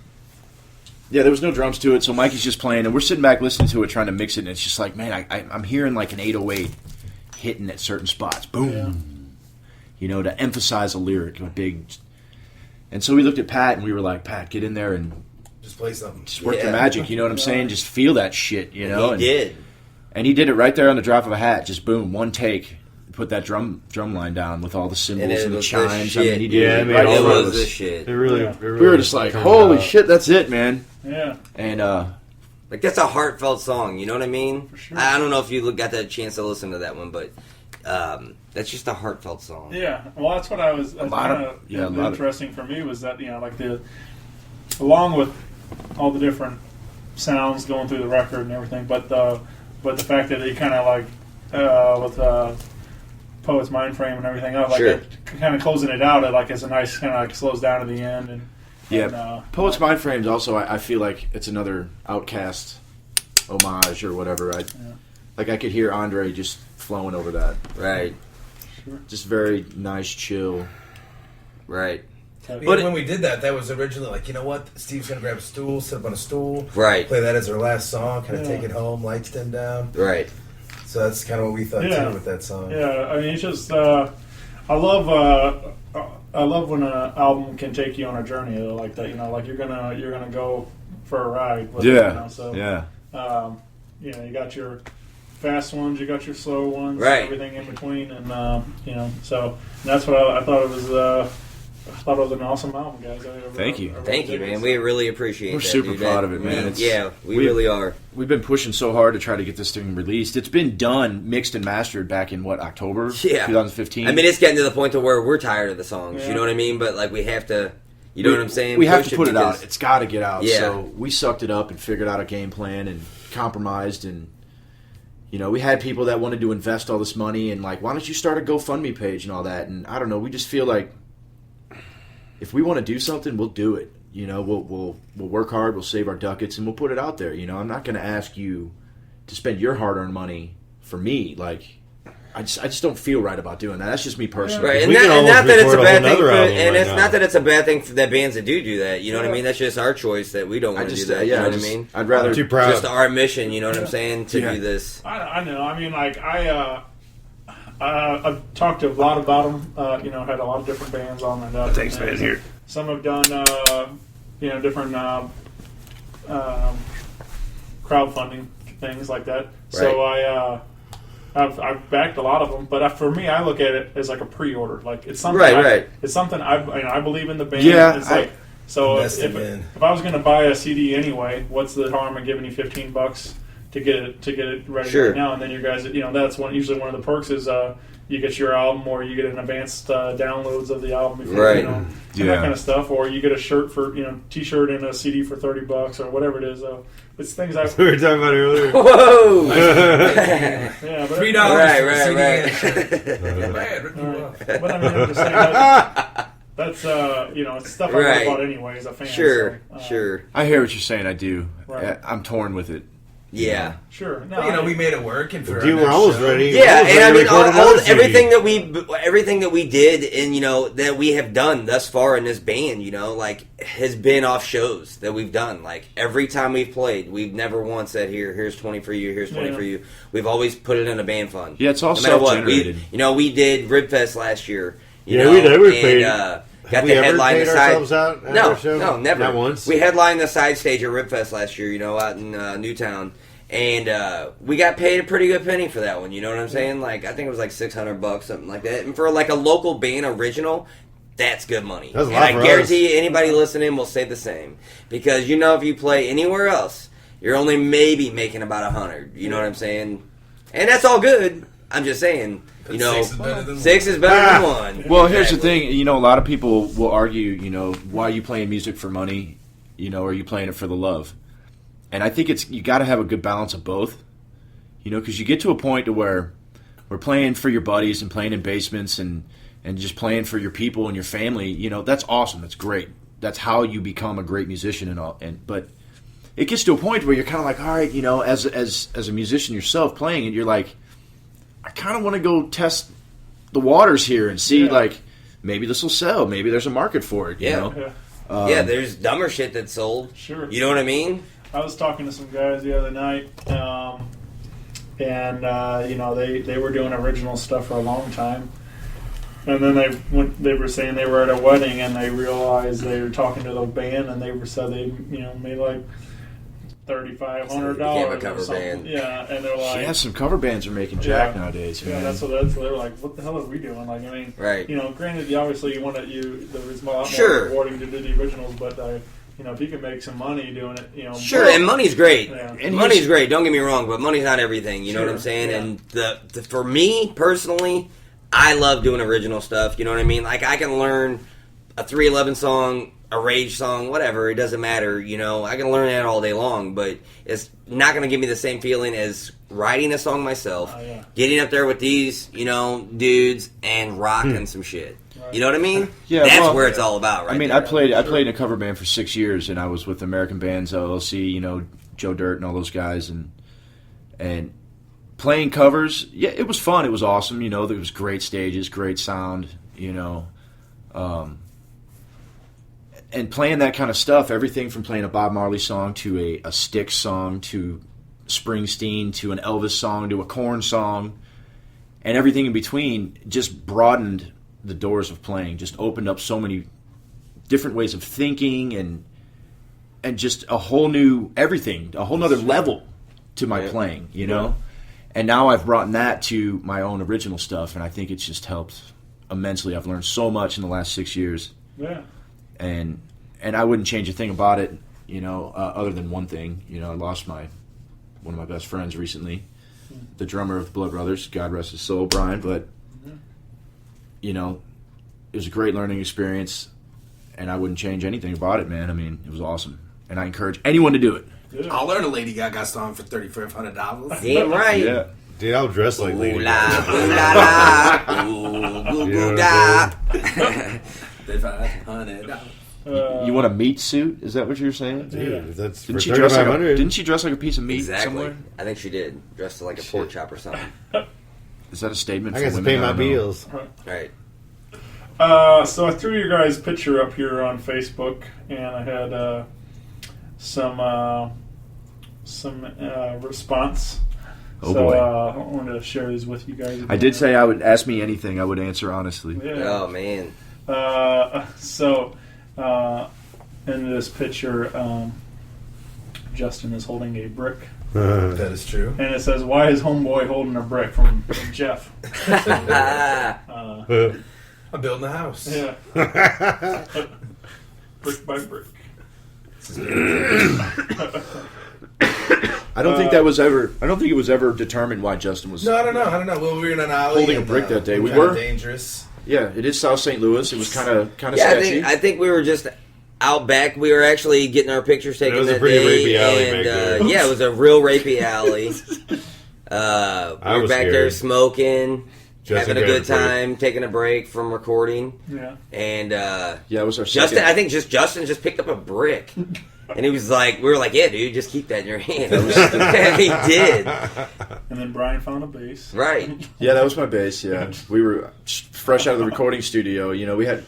Yeah, there was no drums to it, so Mikey's just playing, and we're sitting back listening to it, trying to mix it, and it's just like, man, I'm hearing like an 808 hitting at certain spots. Boom. Yeah. You know, to emphasize a lyric, a big... And so we looked at Pat, and we were like, Pat, get in there and Just play something. just work the magic, you know what I'm saying? Just feel that shit, you know? He did. And he did it right there on the drop of a hat. Just boom, one take. Put that drum line down with all the cymbals and the chimes. I mean, he did it right it in front of was us. this shit. It really, Yeah. it really We were just like, turned holy out. shit, that's it, man. Yeah. And Like, that's a heartfelt song, you know what I mean? For sure. I don't know if you got that chance to listen to that one, but that's just a heartfelt song. Yeah, well, that's what I was. That's lot kind of- of yeah, a lot of- interesting for me was that like along with all the different sounds going through the record and everything, but the fact that he kind of like with Poet's Mind Frame and everything else, like Sure. kind of closing it out, it like is a nice kind of like slows down at the end and yeah, Poet's Mind Frames also, I feel like it's another Outcast homage or whatever. Like I could hear Andre just flowing over that. Right, Just very nice, chill. right. But But when we did that was originally like, you know what? Steve's gonna grab a stool, sit up on a stool, Right. play that as our last song, kind of Yeah. take it home, lights dim down. Right. So that's kind of what we thought Yeah. too with that song. Yeah, I mean, it's just I love when an album can take you on a journey like that. You know, like you're gonna go for a ride. With it, you know, so yeah. you got your fast ones, you got your slow ones, Right. everything in between, and so that's what I thought it was. I thought it was an awesome album, guys. Thank you. Thank you, man. We really appreciate We're that. super dude. proud of it, man. It's- Yeah, we we- really are. We've been pushing so hard to try to get this thing released. It's been done, mixed and mastered back in, October Yeah. 2015? I mean, it's getting to the point to where we're tired of the songs. Yeah. You know what I mean? But like, we have to. You know what I'm saying? We have Push to put it out. because- It's got to get out. Yeah. So we sucked it up and figured out a game plan and compromised. And, we had people that wanted to invest all this money and like, why don't you start a GoFundMe page and all that? And I don't know. We just feel like if we want to do something, we'll do it. We'll work hard. We'll save our ducats and we'll put it out there. I'm not going to ask you to spend your hard-earned money for me. Like, I just don't feel right about doing that. That's just me personally. Right, and We can not almost that it's a record a bad whole thing, nother album and right it's now. not that it's a bad thing for that bands that do that. You know what I mean? That's just our choice that we don't I want to do just, that. yeah, you know I what just- I mean? I'd rather. I'm too proud. Just our mission. You know what I'm saying? To Yeah. do this. I know. I mean, like I've talked to a lot about them. Had a lot of different bands on and Thanks, man. Here. Some have done different crowdfunding things like that. So I've backed a lot of them, but for me, I look at it as like a pre-order. Like it's something. Right. It's something I believe in the band. Yeah, It's like so. Investing in. If I was going to buy a CD anyway, what's the harm in giving you $15 to get it ready Sure. right now? And then you guys, that's usually one of the perks is you get your album or you get an advanced downloads of the album, before, Right. and Yeah. that kind of stuff, or you get a shirt for T-shirt and a CD for $30 or whatever it is. It's things I We were talking about it earlier. Whoa! yeah, but $3. Right. Bad, rip you off. But I mean, I'm just saying that's it's stuff I Right. would have bought anyway as a fan. Sure. so, Sure. I hear what you're saying. I do. Right. I'm torn with it. Yeah. Sure. No, But, we made it work, and for You were almost ready. Yeah, Almost and I ready to mean, record another CD. everything that we did, and that we have done thus far in this band, has been off shows that we've done. Like every time we've played, we've never once said, "Here's 20 for you. Here's 20 for you." We've always put it in a band fund. Yeah, it's all no matter what. self-generated. We did Ribfest last year. We did. We paid. Got we the ever headline paid the side. ourselves out at No, our show? no, never. Not once. We headlined the side stage at Ribfest last year. Out in Newtown. And we got paid a pretty good penny for that one. You know what I'm saying? Like I think it was like $600, something like that. And for like a local band original, that's good money. That's a and lot I for guarantee us. you, anybody listening will say the same because if you play anywhere else, you're only maybe making about $100. You know what I'm saying? And that's all good. I'm just saying. Six is better than one. Well, here's the thing. A lot of people will argue. Why are you playing music for money? Or are you playing it for the love? And I think you got to have a good balance of both, because you get to a point to where we're playing for your buddies and playing in basements and just playing for your people and your family. That's awesome. That's great. That's how you become a great musician and all. But it gets to a point where you're kind of like, all right, as a musician yourself playing it, you're like, I kind of want to go test the waters here and see maybe this will sell. Maybe there's a market for it. Yeah, there's dumber shit that's sold. Sure. You know what I mean? I was talking to some guys the other night, and they were doing original stuff for a long time, and then they were saying they were at a wedding and they realized they were talking to the band and they said they made like $3,500 cover or something. band. Yeah, and they're like, yeah, some cover bands are making jack nowadays. Yeah, Man. that's what they were like. What the hell are we doing? Like, I mean, right? Granted, obviously there is a lot more Sure. rewarding to do the originals, but if you can make some money doing it, Sure, and money's great. Yeah. And money's great. Don't get me wrong, but money's not everything. You know Sure, what I'm saying? yeah. And for me personally, I love doing original stuff. You know what I mean? Like I can learn a 311 song, a Rage song, whatever. It doesn't matter. I can learn that all day long, but it's not going to give me the same feeling as writing a song myself, getting up there with these, dudes and rocking some shit. You know what I mean? Yeah, that's where it's all about, right? I mean, there. I played in a cover band for 6 years, and I was with American Bands LLC, Joe Dirt and all those guys, and playing covers. Yeah, it was fun. It was awesome. There was great stages, great sound. And playing that kind of stuff, everything from playing a Bob Marley song to a Styx song to Springsteen to an Elvis song to a Korn song, and everything in between, just broadened the doors of playing, just opened up so many different ways of thinking and just a whole new everything, a whole nother level to my playing, And now I've brought that to my own original stuff, and I think it's just helped immensely. I've learned so much in the last 6 years. Yeah. And I wouldn't change a thing about it, other than one thing. I lost one of my best friends recently, the drummer of Blood Brothers, God rest his soul, Brian, but it was a great learning experience, and I wouldn't change anything about it, man. I mean, it was awesome, and I encourage anyone to do it. Yeah. I'll learn a Lady Gaga song for $3,500. Damn right. Yeah. Dude, I'll dress like Lady Ooh Gaga. la, ooh la la, ooh goo goo ga. $500. You want a meat suit? Is that what you're saying? Dude, that's for Didn't she dress like $3,500. didn't she dress like a piece of meat Exactly. somewhere? I think she did. Dressed like a pork chop or something. Is that a statement? I for got to women? pay I my don't know. bills. Right. So I threw your guys' picture up here on Facebook, and I had some response. Oh, so boy. I wanted to share these with you guys. I did say I would ask me anything. I would answer honestly. Yeah. Oh man. In this picture, Justin is holding a brick. That is true. And it says, "Why is homeboy holding a brick?" from Jeff. I'm building a house. Yeah. Brick by brick. I don't think that was ever. I don't think it was ever determined why Justin was. No, I don't know. Well, we were in an alley. Holding a and, brick that day. We kinda were? dangerous. Yeah, it is South St. Louis. It was kind of Yeah, sketchy. I think we were just out back. We were actually getting our pictures taken It was a that pretty day, rapey alley and back there. yeah, it was a real rapey alley. We were was back there scared. smoking, Justin having a good grabbed a brick. time, taking a break from recording, Yeah. and yeah, it was our Justin. second. I think Justin just picked up a brick And he was like, we were like, yeah, dude, just keep that in your hand. And he did. And then Brian found a bass. Right. Yeah, that was my bass, yeah. We were fresh out of the recording studio. We had,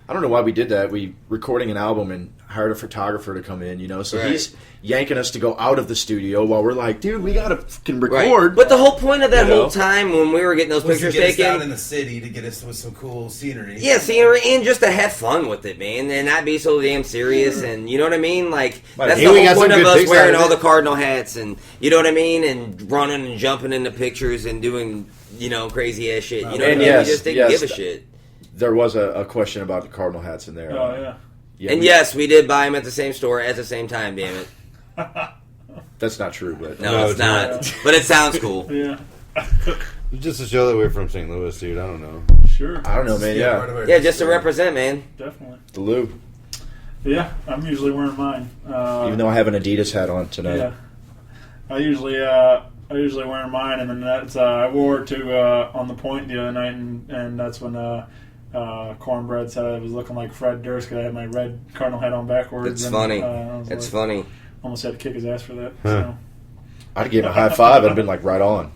I don't know why we did that. We recording an album and hired a photographer to come in, So he's yanking us to go out of the studio while we're like, dude, we got to fucking record. Right. But the whole point of that whole time when we were getting those pictures to get taken. us down in the city to get us with some cool scenery. Yeah, scenery, and just to have fun with it, man, and not be so damn serious, and you know what I mean? Like, that's the whole point of us wearing all the cardinal hats, and you know what I mean? And running and jumping in the pictures and doing, crazy ass shit. You know what I mean? We just didn't give a shit. There was a question about the cardinal hats in there. Oh, yeah. And yes, we did buy them at the same store at the same time, damn it. That's not true, but... No, it's not. But it sounds cool. Yeah. Just to show that we're from St. Louis, dude. I don't know. Sure. I don't know, man. Yeah. Yeah, just to represent, man. Definitely. The Lou. Yeah, I'm usually wearing mine. Even though I have an Adidas hat on tonight. Yeah. I usually wear mine, and then that's I wore it to on the point the other night, and that's when Cornbread said I was looking like Fred Durst because I had my red cardinal hat on backwards. It's and, funny. It's funny. Almost had to kick his ass for that. Huh. So. I'd have given him a high five. I'd have been like, right on.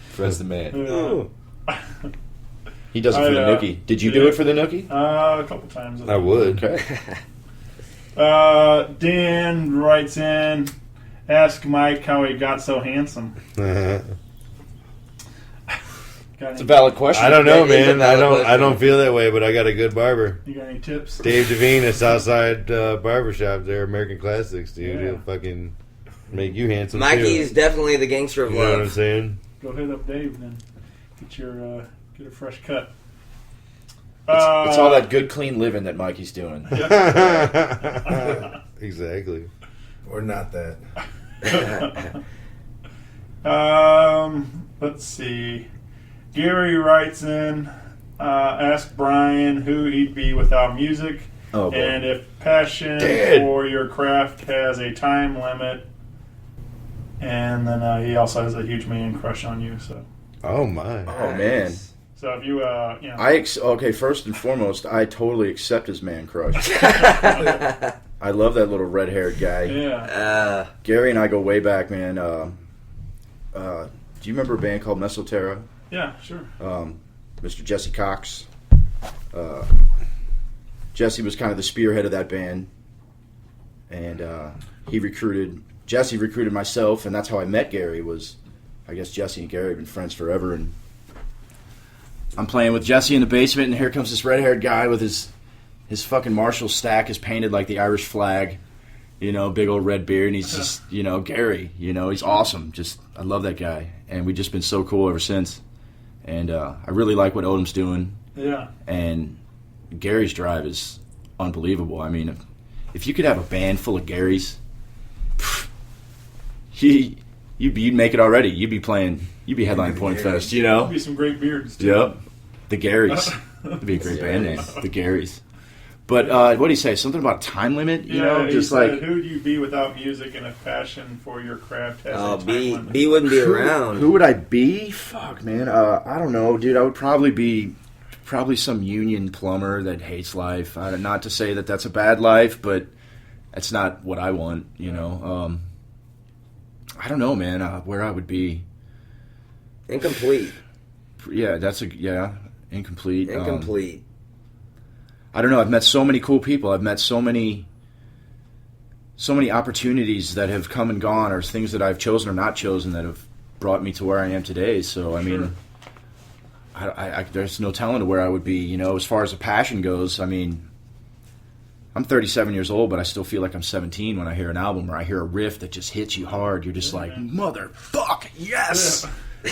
Fred's the man. Yeah. He does it for the Nookie. Did you do it for the Nookie? A couple times. I would. Okay. Dan writes in, ask Mike how he got so handsome. It's a valid question. I don't know, man. I don't feel that way, but I got a good barber. You got any tips? Dave Devine at Southside Barbershop there, American Classics, dude. Yeah. He'll fucking make you handsome Mikey's too. definitely the gangster of You love. know what I'm saying? Go hit up Dave then. Get a fresh cut. It's all that good, clean living that Mikey's doing. Exactly. Or not that. Let's see. Gary writes in, ask Brian who he'd be without music, and if passion for your craft has a time limit. And then he also has a huge man crush on you. So. Oh my. Oh man. So if you, okay. First and foremost, I totally accept his man crush. I love that little red-haired guy. Yeah. Gary and I go way back, man. Do you remember a band called Mesoterra? Yeah, sure. Mr. Jesse Cox. Jesse was kind of the spearhead of that band, and Jesse recruited myself, and that's how I met Gary. I guess Jesse and Gary have been friends forever, and I'm playing with Jesse in the basement, and here comes this red-haired guy with his fucking Marshall stack is painted like the Irish flag, big old red beard, and he's just, Gary, he's awesome. I love that guy, and we've just been so cool ever since. And I really like what Odom's doing. Yeah. And Gary's drive is unbelievable. I mean, if you could have a band full of Garys, you'd make it already. You'd be headlining Pointfest, There'd be some great beards, too. Yep. The Garys. That'd be a great band name. The Garys. But what do you say? Something about time limit? Just like who would you be without music and a passion for your craft has a time limit? B wouldn't be around. Who would I be? Fuck, man. I don't know, dude. I would probably be some union plumber that hates life. Not to say that that's a bad life, but that's not what I want. I don't know, man. Where I would be. Incomplete. Yeah, incomplete. Incomplete. I don't know. I've met so many cool people. I've met so many opportunities that have come and gone, or things that I've chosen or not chosen that have brought me to where I am today. So, I mean, there's no telling to where I would be. As far as the passion goes, I mean, I'm 37 years old, but I still feel like I'm 17 when I hear an album or I hear a riff that just hits you hard. You're just like, motherfuck, yes!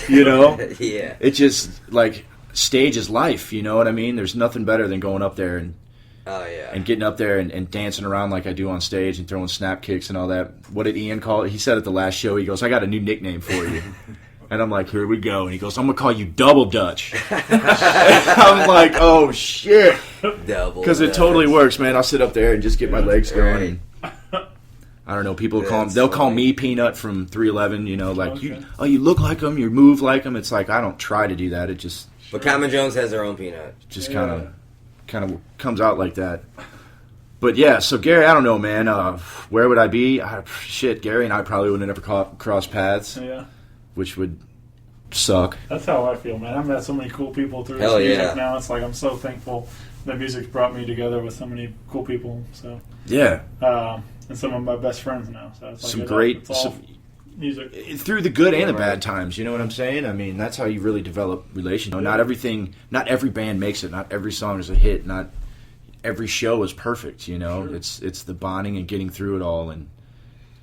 Yeah. It's just like stage is life, you know what I mean? There's nothing better than going up there and getting up there and dancing around like I do on stage and throwing snap kicks and all that. What did Ian call it? He said at the last show, he goes, I got a new nickname for you. And I'm like, here we go. And he goes, I'm going to call you Double Dutch. I'm like, oh, shit. Because it totally works, man. I'll sit up there and just get my legs going. And, I don't know. People call me Peanut from 311. You look like him, you move like him. It's like I don't try to do that. It just. But Common Jones has their own Peanut. Just kind of comes out like that. But yeah, so Gary, I don't know, man. Where would I be? Gary and I probably would have never crossed paths. Yeah. Which would suck. That's how I feel, man. I've met so many cool people through Hell this music yeah. now. It's like I'm so thankful that music's brought me together with so many cool people. So Yeah. and some of my best friends now. So it's like Some great... it's all music. Through the good and the bad times, you know what I'm saying? I mean, that's how you really develop relations. Not every band makes it. Not every song is a hit. Not every show is perfect, you know? Sure. It's the bonding and getting through it all. And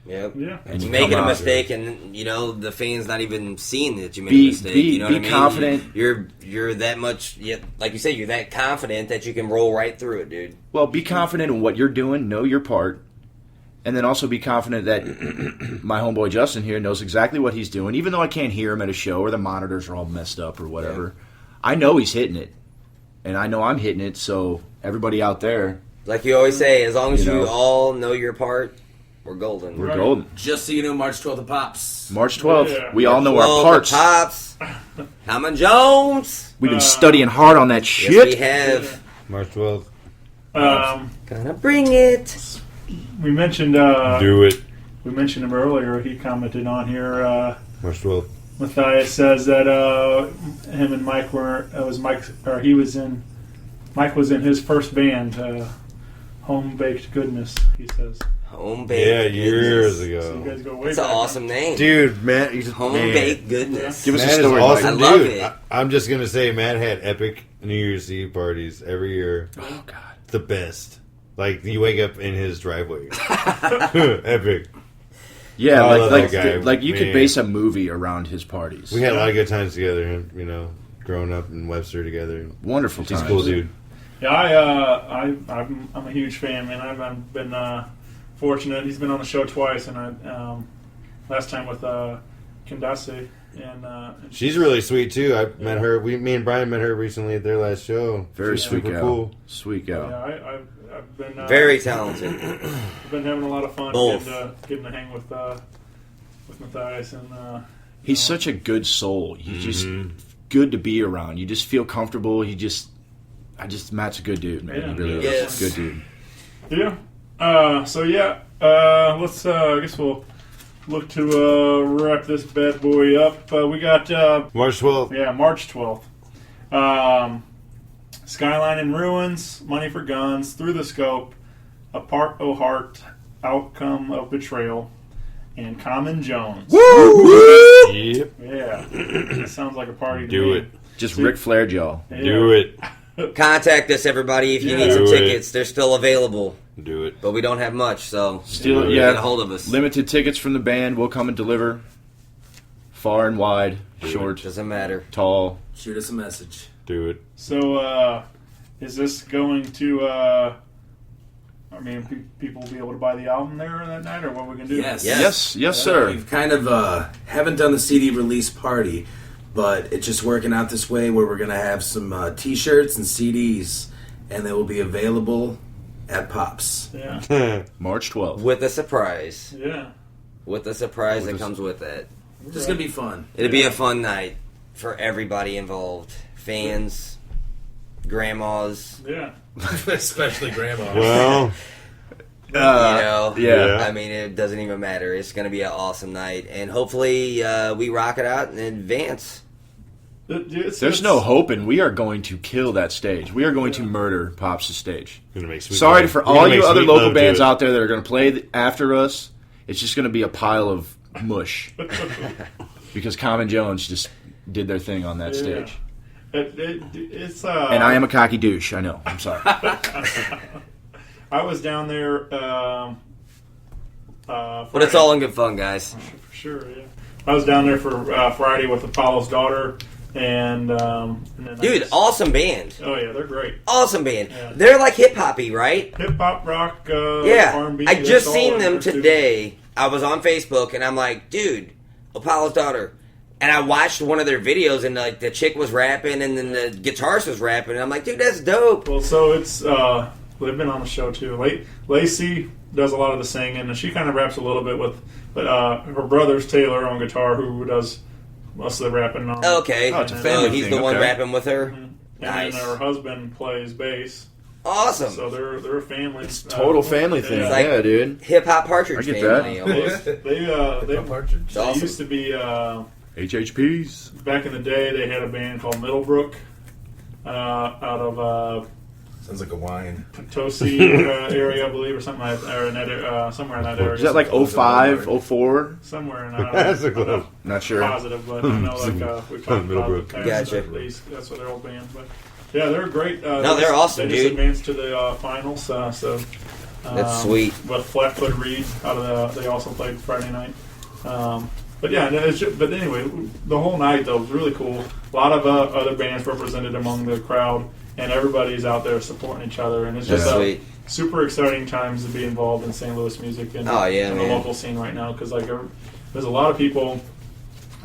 Yep. Yeah. And you making come a out, mistake, and the fans not even seeing that you made a mistake. You know what I mean? Confident. You're that much, like you say, you're that confident that you can roll right through it, dude. Well, be confident in what you're doing. Know your part. And then also be confident that my homeboy Justin here knows exactly what he's doing. Even though I can't hear him at a show or the monitors are all messed up or whatever, I know he's hitting it. And I know I'm hitting it, so everybody out there... Like you always say, as long as You you know. all know your part, we're golden. We're golden. Just so you know, March 12th, the Pops. March 12th, Yeah. we all know our Well, parts. the Pops, Hammond Jones. We've been studying hard on that shit. Yes, we have. March 12th. Gonna bring it. We mentioned Do it. we mentioned him earlier. He commented on here. March 12th. Matthias says that him and Mike Mike was in his first band, Home Baked Goodness. He says. Home baked. Yeah, years So you ago. guys go way It's an back. awesome name. Dude, Matt, Home baked goodness. Give us Matt a story, is awesome, Mike. I love dude. it. I'm just gonna say, Matt had epic New Year's Eve parties every year. Oh, God. The best. Like you wake up in his driveway. Epic. Yeah, I love like that guy, like you could man. base a movie around his parties. We had a lot of good times together. You know, growing up in Webster together. Wonderful He's times. a cool dude. Yeah, I'm a huge fan, man. I've been fortunate. He's been on the show twice, and I last time with Candace, and She's really sweet too. I met her. Me and Brian met her recently at their last show. Very She's sweet super gal. cool. Sweet yeah, gal. I've been Very talented. I've been having a lot of fun Both. getting to hang with Matthias, and He's such a good soul. He's just good to be around. You just feel comfortable. Matt's a good dude, man. Yeah. He really Yes. is. Good dude. yeah. Let's I guess we'll look to wrap this bad boy up. We got March 12th. yeah, March 12th. Skyline in Ruins, Money for Guns, Through the Scope, A Part O' Heart, Outcome of Betrayal, and Common Jones. Yep. Yeah, that sounds like a party to Do me. it. Just Ric Flair Joe. Yeah. Do it. Contact us, everybody, if you Yeah. need some Do it. tickets. They're still available, Do it. but we don't have much, so Still, get a hold of us. Limited tickets from the band. We'll come and deliver. Far and wide, short, Doesn't matter. tall. Shoot us a message. Do it. So, is this going to? People will be able to buy the album there that night, or what we can do? Yes. Yes. Yes, sir. We've kind of haven't done the CD release party, but it's just working out this way where we're going to have some T-shirts and CDs, and they will be available at Pops. Yeah. March 12th. With a surprise. Yeah. With the surprise that comes with that. It's going to be fun. It'll be a fun night for everybody involved. Fans, grandmas, Yeah. Especially Grandma. Well, yeah. I mean, it doesn't even matter. It's going to be an awesome night, and hopefully we rock it out in advance. There's no hoping. We are going to kill that stage. We are going to murder Pops' stage. gonna make sweet Sorry love. for We're gonna all make you other sweet local love to bands it. out there that are going to play after us. It's just going to be a pile of mush because Common Jones just did their thing on that stage. It's And I am a cocky douche. I know. I'm sorry. I was down there. But it's all in good fun, guys. for sure. Yeah, I was down there for Friday with Apollo's daughter, and then Dude, awesome band. Oh yeah, they're great. Awesome band. Yeah. They're like hip-hoppy, right? Hip hop, rock, Yeah. R&B. I that's just all seen in them there, too. today. I was on Facebook, and I'm like, dude, Apollo's daughter. And I watched one of their videos, and like the chick was rapping, and then the guitarist was rapping. And I'm like, dude, that's dope. Well, so it's they've been on the show too. Lacey does a lot of the singing, and she kind of raps a little bit but her brother's Taylor on guitar, who does most of the rapping. Okay, Oh, it's a so family he's thing, the one okay. rapping with her. And Nice. then her husband plays bass. Awesome. So they're a family. It's total family thing. Like Yeah, dude. Hip hop partridge I get family. that. Almost. They Partridge. Awesome. used to be HHPs. back in the day. They had a band called Middlebrook out of Sounds like a wine. Potosi area, I believe, or something like or in that, somewhere in that area. Is that like 05, 04? Somewhere in that. That's a I'm not close. Not sure. positive, but I know we've talked about Middlebrook. the past, Gotcha. at least that's what their old band. But yeah, they're great. No, they're awesome, They just dude. advanced to the finals, so That's sweet. But Flatfoot Reed out of they also played Friday night. But yeah, but anyway, the whole night though was really cool. A lot of other bands represented among the crowd, and everybody's out there supporting each other, and it's just That's sweet. super exciting times to be involved in St. Louis music and Oh, yeah, in the man. local scene right now, because like there's a lot of people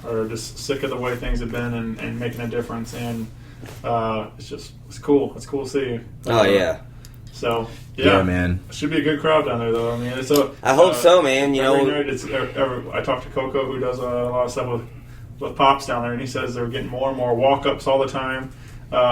are just sick of the way things have been and making a difference, and it's cool. It's cool to see. Oh yeah. So Yeah, man. it should be a good crowd down there, though. I mean, it's a. I hope so, man. You every know, night I talked to Coco, who does a lot of stuff with Pops down there, and he says they're getting more and more walk-ups all the time.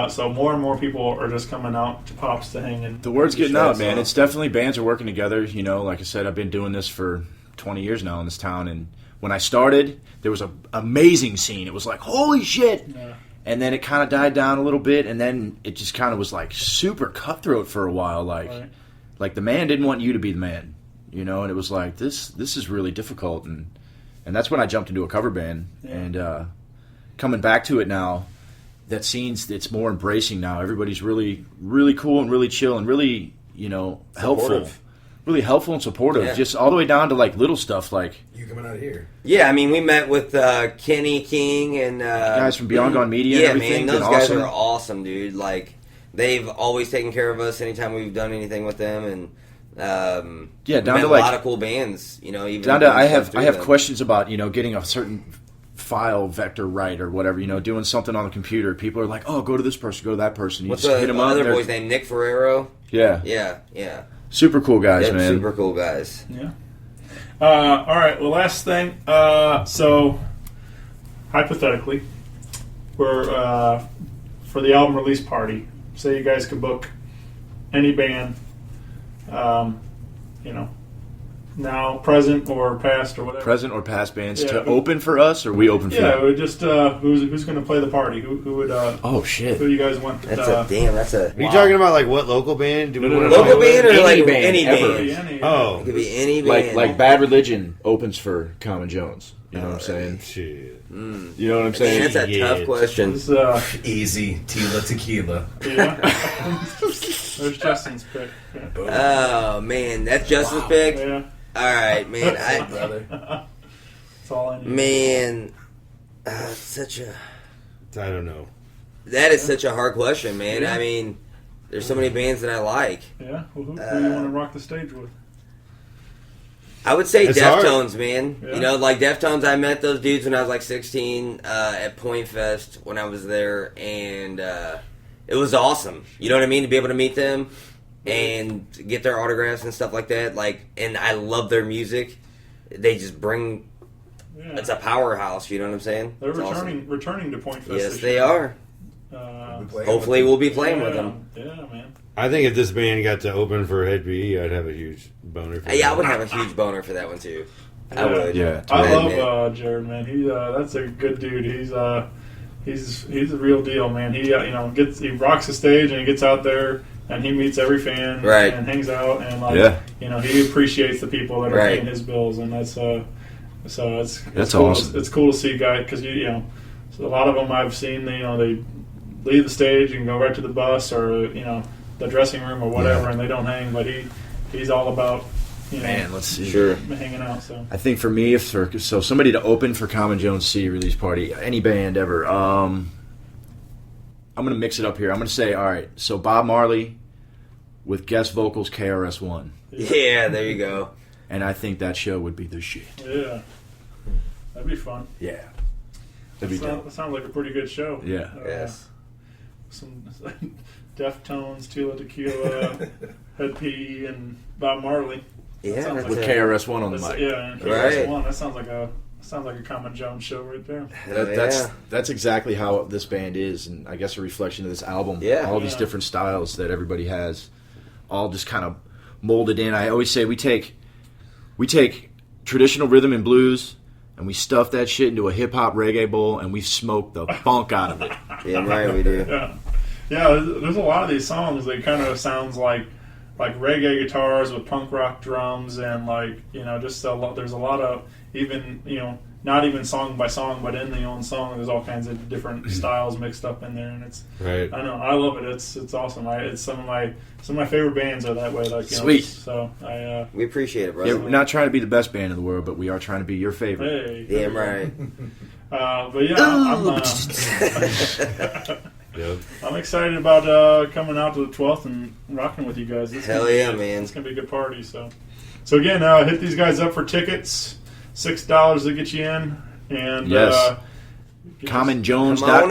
So more and more people are just coming out to Pops to hang in. The word's getting out, man. So- It's definitely bands are working together. You know, like I said, I've been doing this for 20 years now in this town, and when I started, there was an amazing scene. It was like, holy shit! Yeah. And then it kind of died down a little bit, and then it just kind of was like super cutthroat for a while. Like the man didn't want you to be the man, you know. And it was like this is really difficult, and that's when I jumped into a cover band. Yeah. And coming back to it now, that scene's it's more embracing now. Everybody's really really cool and really chill and really helpful, Supportive. really helpful and supportive. Yeah. Just all the way down to like little stuff like You coming out here? yeah. I mean, we met with Kenny King and guys from Beyond Gone Media. Yeah, and everything. man, those Been guys awesome. are awesome, dude. Like, they've always taken care of us anytime we've done anything with them, and Yeah, down met to a like lot of cool bands. You know, even down to doing I stuff have through them. questions about getting a certain file vector right or whatever, doing something on the computer. People are like, oh, go to this person, go to that person. You What's just the hit them up. other they're- boy's name? Nick Ferrero. Yeah, Yeah. super cool guys, They're man. super cool guys. Yeah. All right. Well, last thing. So, hypothetically, we're for the album release party. Say you guys could book any band, now, present or past or whatever. Present or past bands Yeah, to who- open for us, or we open for Yeah. them? We just who's going to play the party? Who would? Oh shit! Who you guys want? That's a. Are you talking about like what local band? Do we No, want no, to Local band or Any like band any ever. band? Oh, It could be any band. Like Bad Religion opens for Common Jones. You know what I'm saying? shit. You know what I'm Man, saying? that's a Yeah. tough question. It's, Easy. Tila Tequila. yeah. There's Justin's pick. Yeah. Oh man, that's Justin's pick. Yeah. All right, man. Brother. That's all I need. Man, such a. I don't know. That is such a hard question, man. Yeah. I mean, there's so many bands that I like. Yeah. Well, who do you want to rock the stage with? I would say It's hard. Deftones, man. Yeah. You know, like Deftones, I met those dudes when I was like 16 at Pointfest when I was there, and it was awesome. You know what I mean? To be able to meet them and get their autographs and stuff like that. Like, and I love their music. They just bring. Yeah. It's a powerhouse. You know what I'm saying? They're It's awesome. returning to Pointfest. Yes, this they year. are. Hopefully, we'll be playing with them. Yeah, man. I think if this band got to open for Head PE, I'd have a huge boner for Yeah, I them. would have a huge boner for that one too. I Yeah. would. Yeah. I admit. love Jared, man. He that's a good dude. He's a real deal, man. He he rocks the stage and he gets out there and he meets every fan Right. and hangs out and Yeah. he appreciates the people that are Right. paying his bills, and that's so it's That's cool. awesome. It's cool to see guys because so a lot of them I've seen they leave the stage and go right to the bus or the dressing room or whatever, and they don't hang, but he's all about Man, let's see. Sure. hanging out. So I think for me, so somebody to open for Common Jones C release party, any band ever. I'm gonna mix it up here. I'm gonna say, all right. So Bob Marley with guest vocals KRS-One, Yeah, there you go. and I think that show would be the shit. yeah, that'd be fun. Yeah, that'd be dope. That sounds like a pretty good show. Yeah. Yes. Some Deftones, Tila Tequila, Head PE, and Bob Marley. Yeah, sounds that's With a- KRS-One on the That's, mic. yeah, and Right. KRS-One. That sounds like a Sounds like a Common Jones show right there. That's exactly how this band is, and I guess a reflection of this album. Yeah. All these different styles that everybody has, all just kind of molded in. I always say we take traditional rhythm and blues, and we stuff that shit into a hip hop reggae bowl, and we smoke the funk out of it. Yeah, right, we do. Yeah. There's a lot of these songs that kind of sounds like reggae guitars with punk rock drums, and just a lot. There's a lot of even not even song by song, but in the own song, there's all kinds of different styles mixed up in there, and it's Right. I know, I love it. It's awesome. It's some of my favorite bands are that way. Sweet. So We appreciate it, brother. Yeah, we're not trying to be the best band in the world, but we are trying to be your favorite. hey, Damn right. But yeah, Yep. I'm excited about coming out to the 12th and rocking with you guys. Hell yeah, man. It's gonna be a good party. So again, hit these guys up for tickets. $6 to get you in, and Yes. CommonJones.com.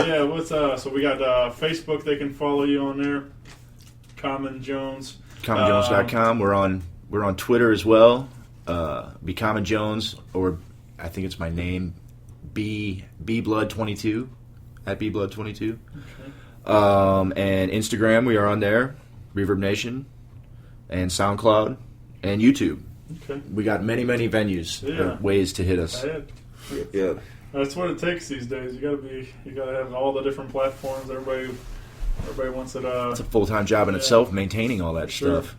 Yeah, what's so we got Facebook. They can follow you on there. Common Jones. CommonJones.com. We're on Twitter as well. Be Common Jones, or I think it's my name, Blood22 at Blood22. Okay. And Instagram, we are on there, Reverb Nation, and SoundCloud, and YouTube. Okay. We got many venues, ways to hit us. Yeah. That's what it takes these days. You gotta have all the different platforms. Everybody wants it. It's a full-time job in itself, maintaining all that stuff.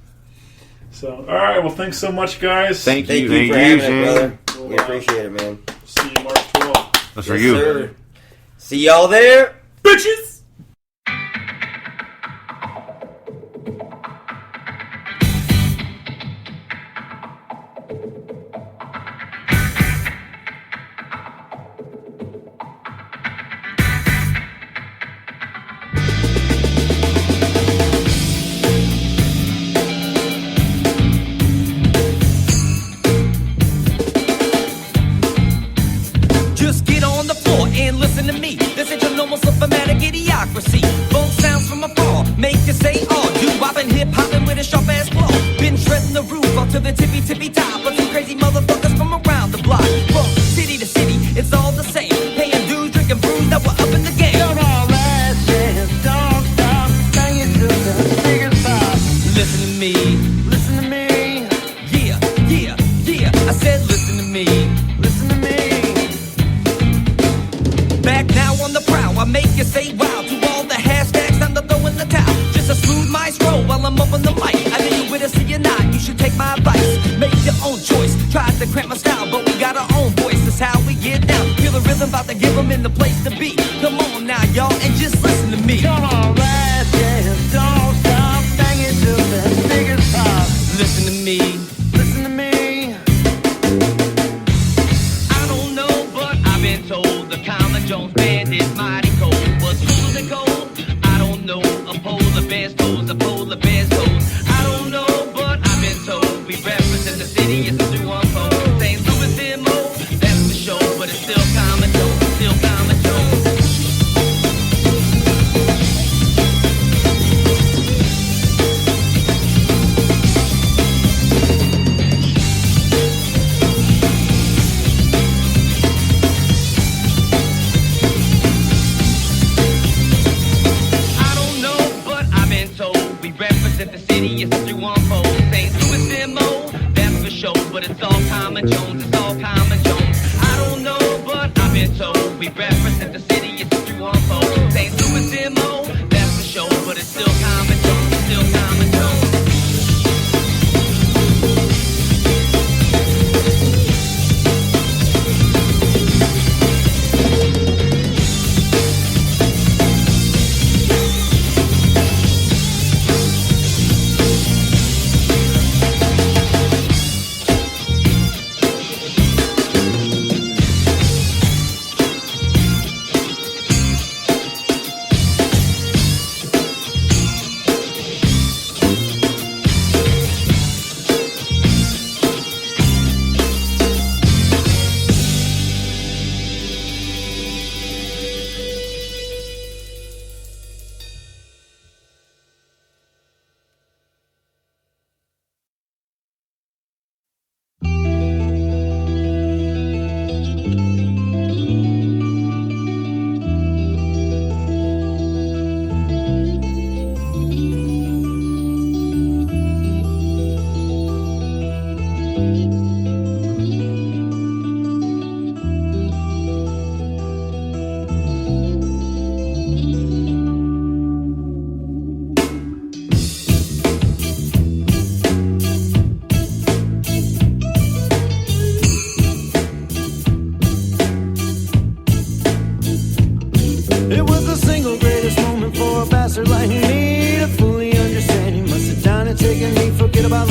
So, all right. Well, thanks so much, guys. Thank you for having us, brother. We'll, We appreciate it, man. See you March 12th. That's for you. Sir. See y'all there, bitches. Just get on the floor and listen to me. This ain't your normal symptomatic idiocracy. Funk sounds from afar make you say, oh, doo-wopping, hip-hopping with a sharp-ass claw. Been shredding the roof up to the tippy top of some crazy motherfuckers from around the block. From city to city, it's all the same. Paying dues, drinking brews, that we're up in the game. Come on, last chance, don't stop, bang it to the biggest pop. Listen to me, listen to me. Yeah, I said listen to me, listen to me. Back now on the prowl, I make you say wow. To all the hashtags, I'm the throw in the towel. Just a smooth maestro while I'm up on the mic. I know you with us, see you not, you should take my advice. Make your own choice, tried to cramp my style, but we got our own voice, that's how we get down. Feel the rhythm, about to give them in the place to be. Come on now, y'all, and just listen to me. Come on, last chance, don't stop, bang it to the biggest pop. Listen to me, listen to me. I don't know, but I've been told the Common Jones band is mighty cold. What's cool and cold? I don't know. A polar bear's toes, a polar bear's toes. I don't know, but I've been told we represent the city. It's a 214. St. Louis MO, that's for sure, but it's still Common Jones, still Common Jones. The city is 314. St. Louis MO, that's for sure, but it's all Common Jones, it's all Common Jones. I don't know, but I've been told we represent the city, it's 314. St. Louis MO, that's for sure, but it's still Common Jones, it's still Common Jones.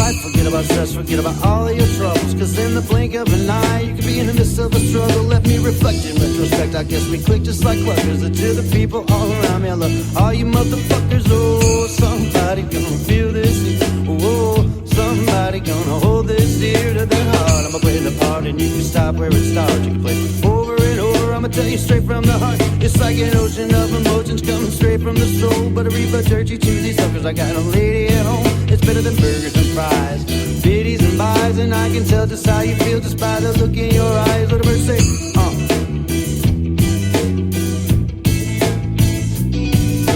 fight, forget about stress, forget about all of your troubles. Cause in the blink of an eye, you could be in the midst of a struggle. Let me reflect in retrospect, I guess we click just like cluckers. And to the people all around me, I love all you motherfuckers. Oh, somebody gonna feel this here. Oh, somebody gonna hold this dear to their heart. I'ma play the part and you can stop where it starts. You can play over and over, I'ma tell you straight from the heart. It's like an ocean of emotions coming straight from the soul. But I reap a dirty to these suckers, I got a lady at home. It's better than burgers and fries, biddies and buys. And I can tell just how you feel just by the look in your eyes. What a bird say,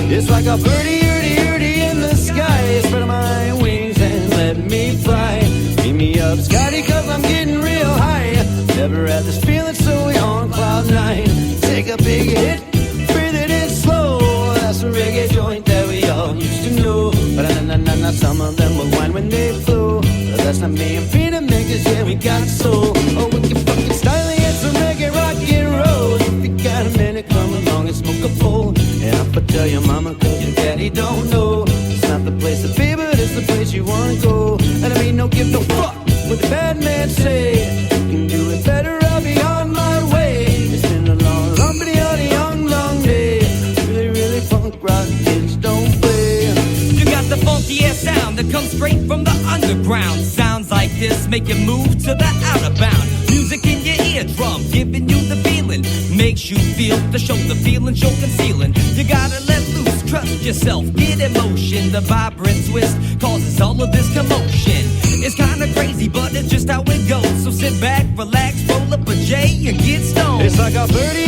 It's like a birdie, in the sky. Spread my wings and let me fly. Beat me up, Scotty, cause I'm getting real high. Never had this feeling, so we on cloud nine. Take a big hit, breathe it in slow. That's a reggae joint that we all used to know. But some of them will whine when they flow. But that's not me, I'm Peter Makers, yeah, we got soul. Oh, we can fucking style it, some reggae, rock and roll. If you got a minute, come along and smoke a bowl. And I'll tell your mama, cause your daddy don't know. It's not the place to be, but it's the place you wanna go. And I mean, no give no fuck what the bad man say. You can do it better, I'll be on my way. It's been a long, long day. Really punk rock kids don't play. You got the funky ass sound that comes straight from the underground. Sounds like this make you move to the out of bound. Music in your eardrum, giving you the feeling. Makes you feel the show, the feeling you're concealing. You gotta let loose, trust yourself, get emotion. The vibrant twist causes all of this commotion. It's kinda crazy, but it's just how it goes. So sit back, relax, roll up a J and get stoned. It's like a birdie,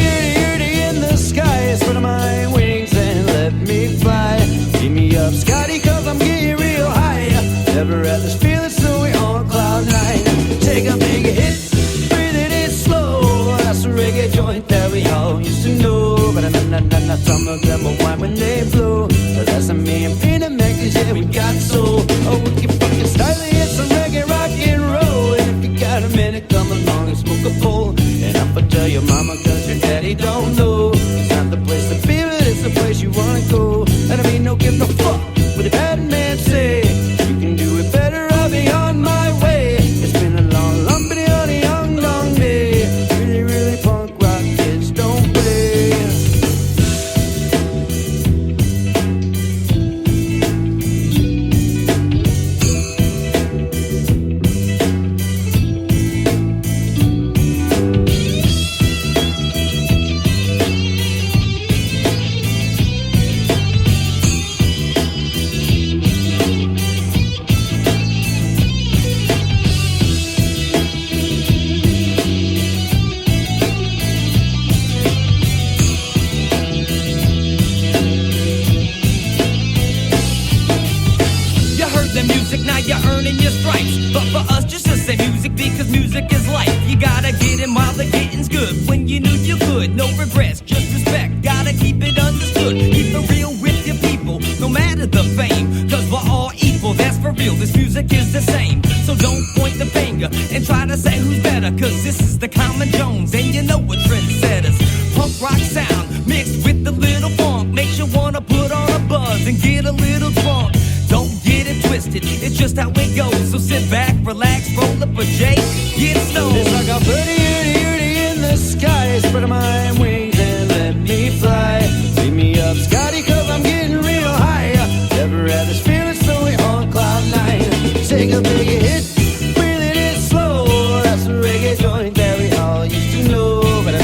in the sky. Spread my wings and let me fly. Beat me up, Scotty, cause I'm getting real high. Never had this feeling, so we on cloud nine. Take a big hit, breathe it in slow. That's a reggae joint that we all used to know. But some of them will whine when they blow. But that's not me, I'm Peter Makers, yeah, we got soul. Oh, we can fucking style it, some reggae, rock and roll. And if you got a minute, come along and smoke a bowl. And I'ma tell your mama, cause your daddy don't know. It's not the place to be, but it's the place you wanna go. And I mean, no give no fuck what the bad man say. You can do it better, I'll be on my way. It's been a long, long day. Really punk rock kids don't play. You're earning your stripes, but for us just to say music because music is life. You gotta get in while the getting's good. When you knew you could, no regrets, just respect. Gotta keep it understood, keep it real with your people, no matter the fame. Cause we're all equal, that's for real, this music is the same. So don't point the finger and try to say who's better. Cause this is the Common Jones, and you know what trendsetters. Punk rock sound, mixed with a little funk, makes you wanna put on a buzz and get a little drunk. Don't get it twisted, it's just how it goes. So sit back, relax, roll up a J, get stoned. It's like a birdie, in the sky. Spread my wings and let me fly. Beat me up, Scotty, cause I'm getting real high. Never had this feeling, so we on cloud nine. Take a big hit, breathe it in slow. That's a reggae joint that we all used to know. But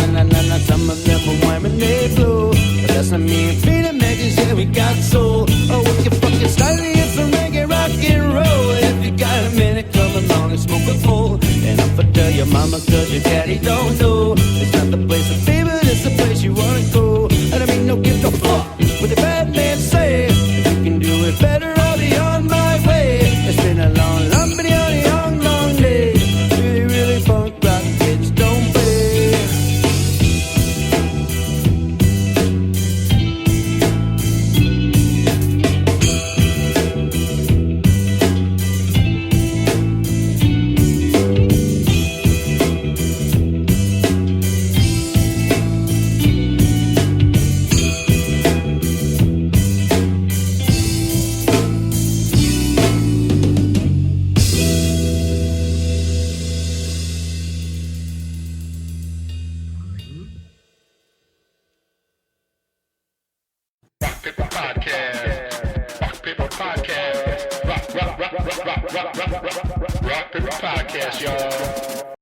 Rock Paper Podcast, y'all.